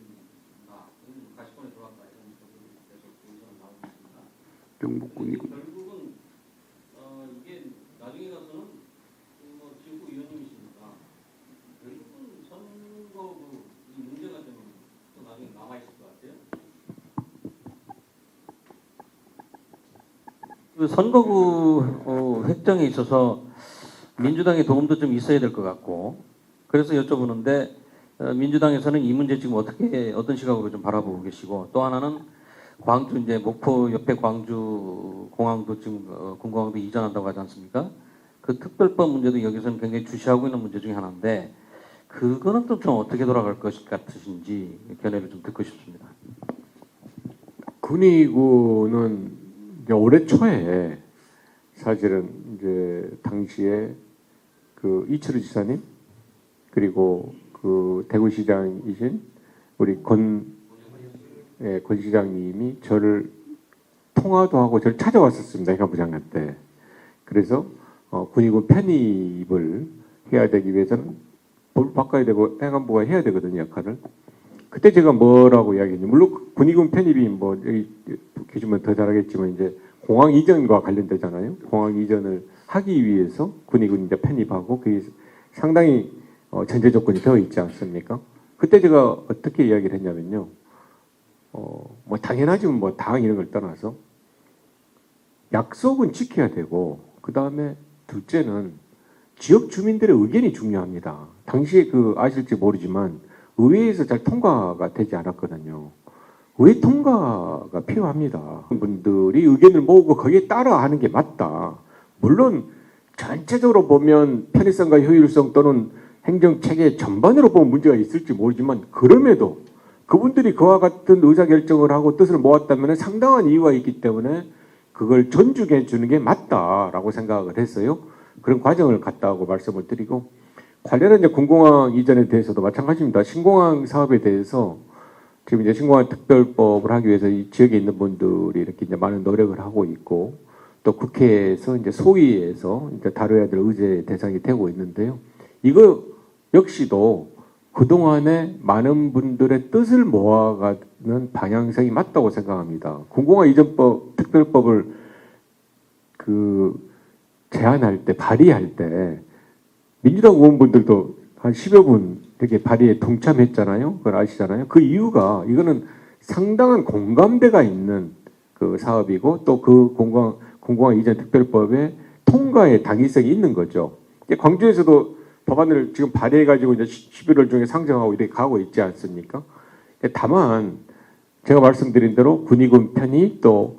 가시권에 들어왔다 이런 것들이 계속 보도는 나오고 있습니다. 경북군이군. 결국은 이게 나중에 가서는 지역구 의원님이시니까 결국은 선거구 이 문제가 좀 나중에 남아 있을 것 같아요. 그 선거구 획정에 있어서 민주당의 도움도 좀 있어야 될 것 같고, 그래서 여쭤보는데 민주당에서는 이 문제 지금 어떤 시각으로 좀 바라보고 계시고, 또 하나는 광주 이제 목포 옆에 광주 공항도 지금 군공항도 이전한다고 하지 않습니까? 그 특별법 문제도 여기서는 굉장히 주시하고 있는 문제 중에 하나인데 그거는 좀 어떻게 돌아갈 것 같으신지 견해를 좀 듣고 싶습니다. 군의군은 이제 올해 초에 사실은 이제 당시에 그 이철우 지사님 그리고 그 대구시장이신 우리 권 시장님이 저를 통화도 하고 저를 찾아왔었습니다. 행안부 장관 때. 그래서 군의군 편입을 해야 되기 위해서는 뭘 바꿔야 되고 행안부가 해야 되거든요, 역할을. 그때 제가 뭐라고 이야기했냐. 물론 군의군 편입이 뭐 여기 계시면 더 잘하겠지만 이제 공항 이전과 관련되잖아요. 공항 이전을 하기 위해서 군의군 이제 편입하고 그게 상당히 전제 조건이 되어 있지 않습니까? 그때 제가 어떻게 이야기를 했냐면요. 뭐 당연하지 뭐 당 이런 걸 떠나서 약속은 지켜야 되고 그 다음에 둘째는 지역 주민들의 의견이 중요합니다. 당시에 그 아실지 모르지만 의회에서 잘 통과가 되지 않았거든요. 의회 통과가 필요합니다. 분들이 의견을 모으고 거기에 따라 하는 게 맞다. 물론 전체적으로 보면 편의성과 효율성 또는 행정체계 전반으로 보면 문제가 있을지 모르지만 그럼에도 그분들이 그와 같은 의사결정을 하고 뜻을 모았다면 상당한 이유가 있기 때문에 그걸 존중해 주는 게 맞다라고 생각을 했어요. 그런 과정을 갔다고 말씀을 드리고 관련한 이제 군공항 이전에 대해서도 마찬가지입니다. 신공항 사업에 대해서 지금 이제 신공항 특별법을 하기 위해서 이 지역에 있는 분들이 이렇게 이제 많은 노력을 하고 있고 또 국회에서 이제 소위에서 이제 다뤄야 될 의제 대상이 되고 있는데요. 이거 역시도 그동안에 많은 분들의 뜻을 모아가는 방향성이 맞다고 생각합니다. 군공항 이전법 특별법을 제안할 때 발의할 때 민주당 의원분들도 한 10여 분 이렇게 발의에 동참했잖아요. 그걸 아시잖아요. 그 이유가 이거는 상당한 공감대가 있는 그 사업이고 또 그 공공항 이전 특별법의 통과의 당위성이 있는 거죠. 광주에서도 법안을 지금 발의해가지고 이제 11월 중에 상정하고 이렇게 가고 있지 않습니까? 다만 제가 말씀드린 대로 군의군 편입 또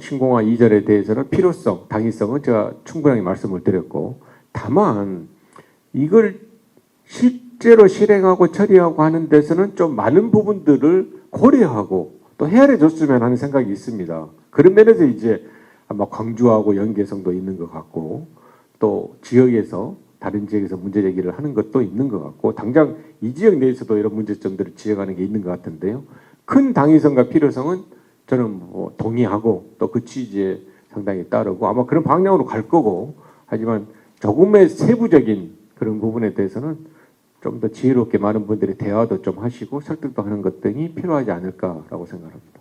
신공항 이전에 대해서는 필요성, 당위성은 제가 충분하게 말씀을 드렸고 다만 이걸 실제로 실행하고 처리하고 하는 데서는 좀 많은 부분들을 고려하고 또 헤아려 줬으면 하는 생각이 있습니다. 그런 면에서 이제 아마 광주하고 연계성도 있는 것 같고 또 지역에서 다른 지역에서 문제 제기를 하는 것도 있는 것 같고 당장 이 지역 내에서도 이런 문제점들을 지적하는 게 있는 것 같은데요. 큰 당위성과 필요성은 저는 뭐 동의하고 또 그 취지에 상당히 따르고 아마 그런 방향으로 갈 거고 하지만 조금의 세부적인 그런 부분에 대해서는 좀 더 지혜롭게 많은 분들이 대화도 좀 하시고 설득도 하는 것 등이 필요하지 않을까라고 생각합니다.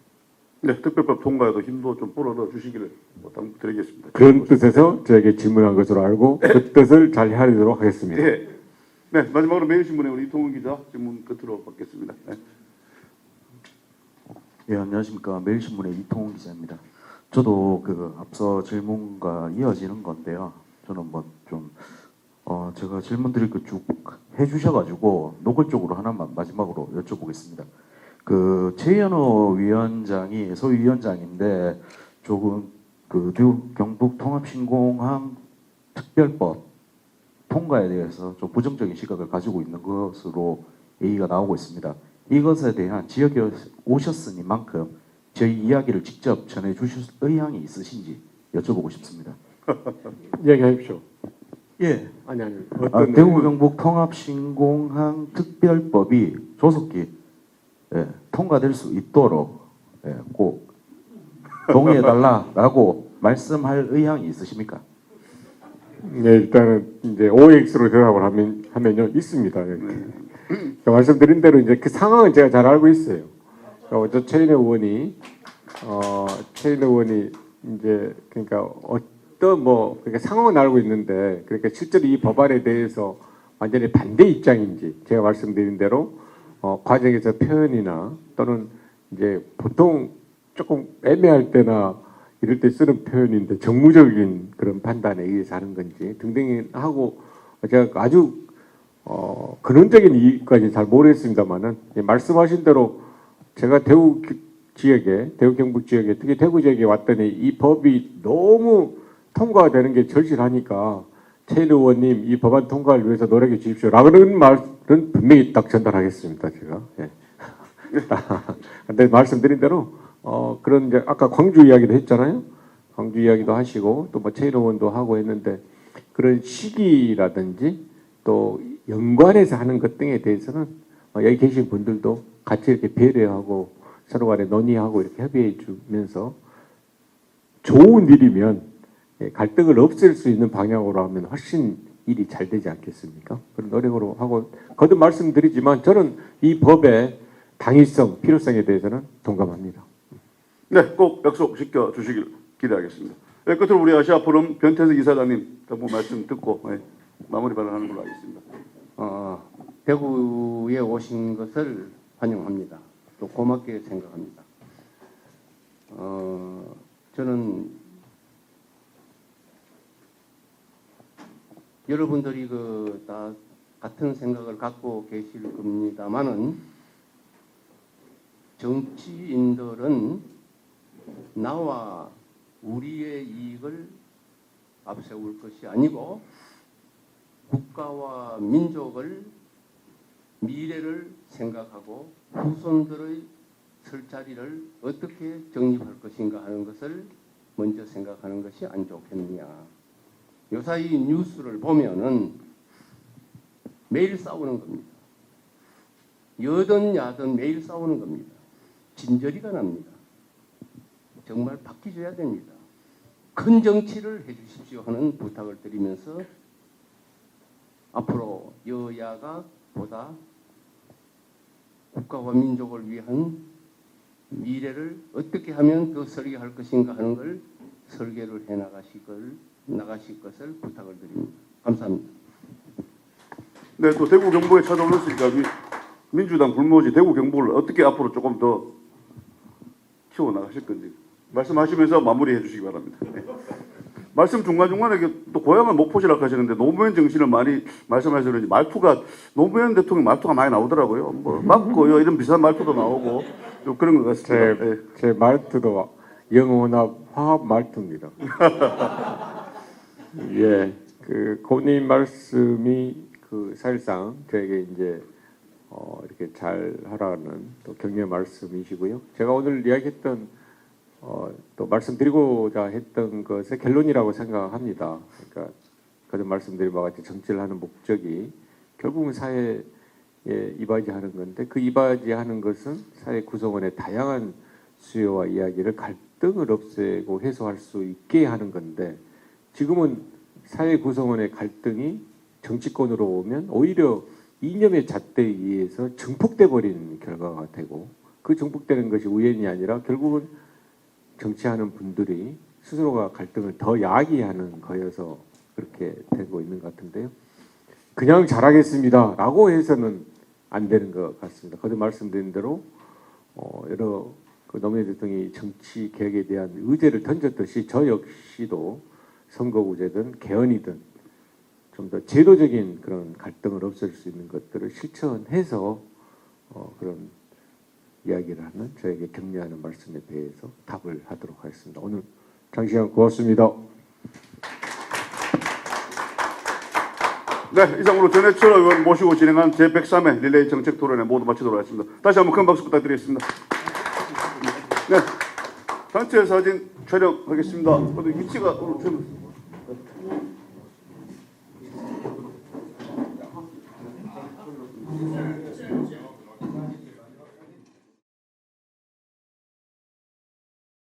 네, 특별법 통과에도 힘도 좀 불어넣어 주시기를 부탁드리겠습니다. 그런 뜻에서 저에게 질문한 것으로 알고 그 뜻을 잘 헤아리도록 하겠습니다. 네. 네, 마지막으로 매일신문의 우리 이통훈 기자 질문 끝으로 받겠습니다. 네. 예, 안녕하십니까. 매일신문의 이통훈 기자입니다. 저도 그 앞서 질문과 이어지는 건데요. 저는 뭐 좀 제가 질문 드릴 거 쭉 해주셔가지고 노골적으로 하나만 마지막으로 여쭤보겠습니다. 그 최현호 위원장이 소위원장인데 조금 그 경북 통합신공항 특별법 통과에 대해서 좀 부정적인 시각을 가지고 있는 것으로 얘기가 나오고 있습니다. 이것에 대한 지역에 오셨으니만큼 저희 이야기를 직접 전해주실 의향이 있으신지 여쭤보고 싶습니다. 얘기하십시오. 예. 아니 대구 경북 통합신공항 특별법이 조속히 통과될 수 있도록 꼭 동의해달라라고 말씀할 의향이 있으십니까? 네, 일단은 이제 OX로 대답을 하면요 있습니다. 말씀드린 대로 이제 그 상황은 제가 잘 알고 있어요. 저 최인혜 의원이 이제 그러니까 어떤 뭐 그러니까 상황은 알고 있는데 그러니까 실제로 이 법안에 대해서 완전히 반대 입장인지 제가 말씀드린 대로 과정에서 표현이나 또는 이제 보통 조금 애매할 때나 이럴 때 쓰는 표현인데 정무적인 그런 판단에 의해서 하는 건지 등등 하고 제가 아주 근원적인 이유까지 잘 모르겠습니다만은 말씀하신 대로 제가 대구 경북 지역에 특히 대구 지역에 왔더니 이 법이 너무 통과되는 게 절실하니까 최 의원님 이 법안 통과를 위해서 노력해 주십시오라는 말은 분명히 딱 전달하겠습니다 제가. 예. 근데 말씀드린 대로 그런 이제 아까 광주 이야기도 했잖아요. 광주 이야기도 하시고 또 뭐 최 의원도 하고 했는데 그런 시기라든지 또 연관해서 하는 것 등에 대해서는 여기 계신 분들도 같이 이렇게 배려하고 서로 간에 논의하고 이렇게 협의해 주면서 좋은 일이면 갈등을 없앨 수 있는 방향으로 하면 훨씬 일이 잘 되지 않겠습니까? 그런 노력으로 하고 거듭 말씀드리지만 저는 이 법의 당위성, 필요성에 대해서는 동감합니다. 네, 꼭 약속시켜 주시길 기대하겠습니다. 네, 끝으로 우리 아시아 포럼 변태석 이사장님 한번 말씀 듣고 마무리 발언하는 걸로 하겠습니다. 대구에 오신 것을 환영합니다. 또 고맙게 생각합니다. 저는 여러분들이 다 같은 생각을 갖고 계실 겁니다만은 정치인들은 나와 우리의 이익을 앞세울 것이 아니고 국가와 민족을 미래를 생각하고 후손들의 설 자리를 어떻게 정립할 것인가 하는 것을 먼저 생각하는 것이 안 좋겠느냐. 요사이 뉴스를 보면은 매일 싸우는 겁니다. 여든 야든 매일 싸우는 겁니다. 진저리가 납니다. 정말 바뀌어야 됩니다. 큰 정치를 해주십시오 하는 부탁을 드리면서 앞으로 여야가 보다 국가와 민족을 위한 미래를 어떻게 하면 더 설계할 것인가 하는 걸 설계를 해 나가실 것을 부탁을 드립니다. 감사합니다. 네, 또 대구 경북에 찾아오셨으니까 민주당 불모지 대구 경북을 어떻게 앞으로 조금 더 키워 나가실 건지 말씀하시면서 마무리해 주시기 바랍니다. 네. 말씀 중간중간에 또 고향은 목포시라고 하시는데 노무현 정신을 많이 말씀하시는지 말투가 노무현 대통령 말투가 많이 나오더라고요. 뭐 맞고요 이런 비슷한 말투도 나오고 좀 그런 것 같습니다. 제 말투도 영혼합 화합 말투입니다. 예, 그 고님 말씀이 사실상 저에게 이제 이렇게 잘 하라는 또 격려 말씀이시고요. 제가 오늘 이야기했던 또 말씀드리고자 했던 것의 결론이라고 생각합니다. 그러니까 그전 말씀드린 바와 같이 정치를 하는 목적이 결국은 사회에 이바지하는 건데 그 이바지하는 것은 사회 구성원의 다양한 수요와 이야기를 갈등을 없애고 해소할 수 있게 하는 건데 지금은 사회 구성원의 갈등이 정치권으로 오면 오히려 이념의 잣대에 의해서 증폭돼 버리는 결과가 되고 그 증폭되는 것이 우연이 아니라 결국은 정치하는 분들이 스스로가 갈등을 더 야기하는 거여서 그렇게 되고 있는 것 같은데요. 그냥 잘하겠습니다라고 해서는 안 되는 것 같습니다. 거듭 말씀드린 대로 여러 노무현 대통령이 정치 개혁에 대한 의제를 던졌듯이 저 역시도 선거구제든 개헌이든 좀 더 제도적인 그런 갈등을 없앨 수 있는 것들을 실천해서 그런 이야기를 하는 저에게 격려하는 말씀에 대해서 답을 하도록 하겠습니다. 오늘 장시간 고맙습니다. 네, 이상으로 전해철 의원 모시고 진행한 제103회 릴레이 정책 토론회 모두 마치도록 하겠습니다. 다시 한번 큰 박수 부탁드리겠습니다. 네, 단체 사진 촬영하겠습니다. 어디 위치가 오늘 저는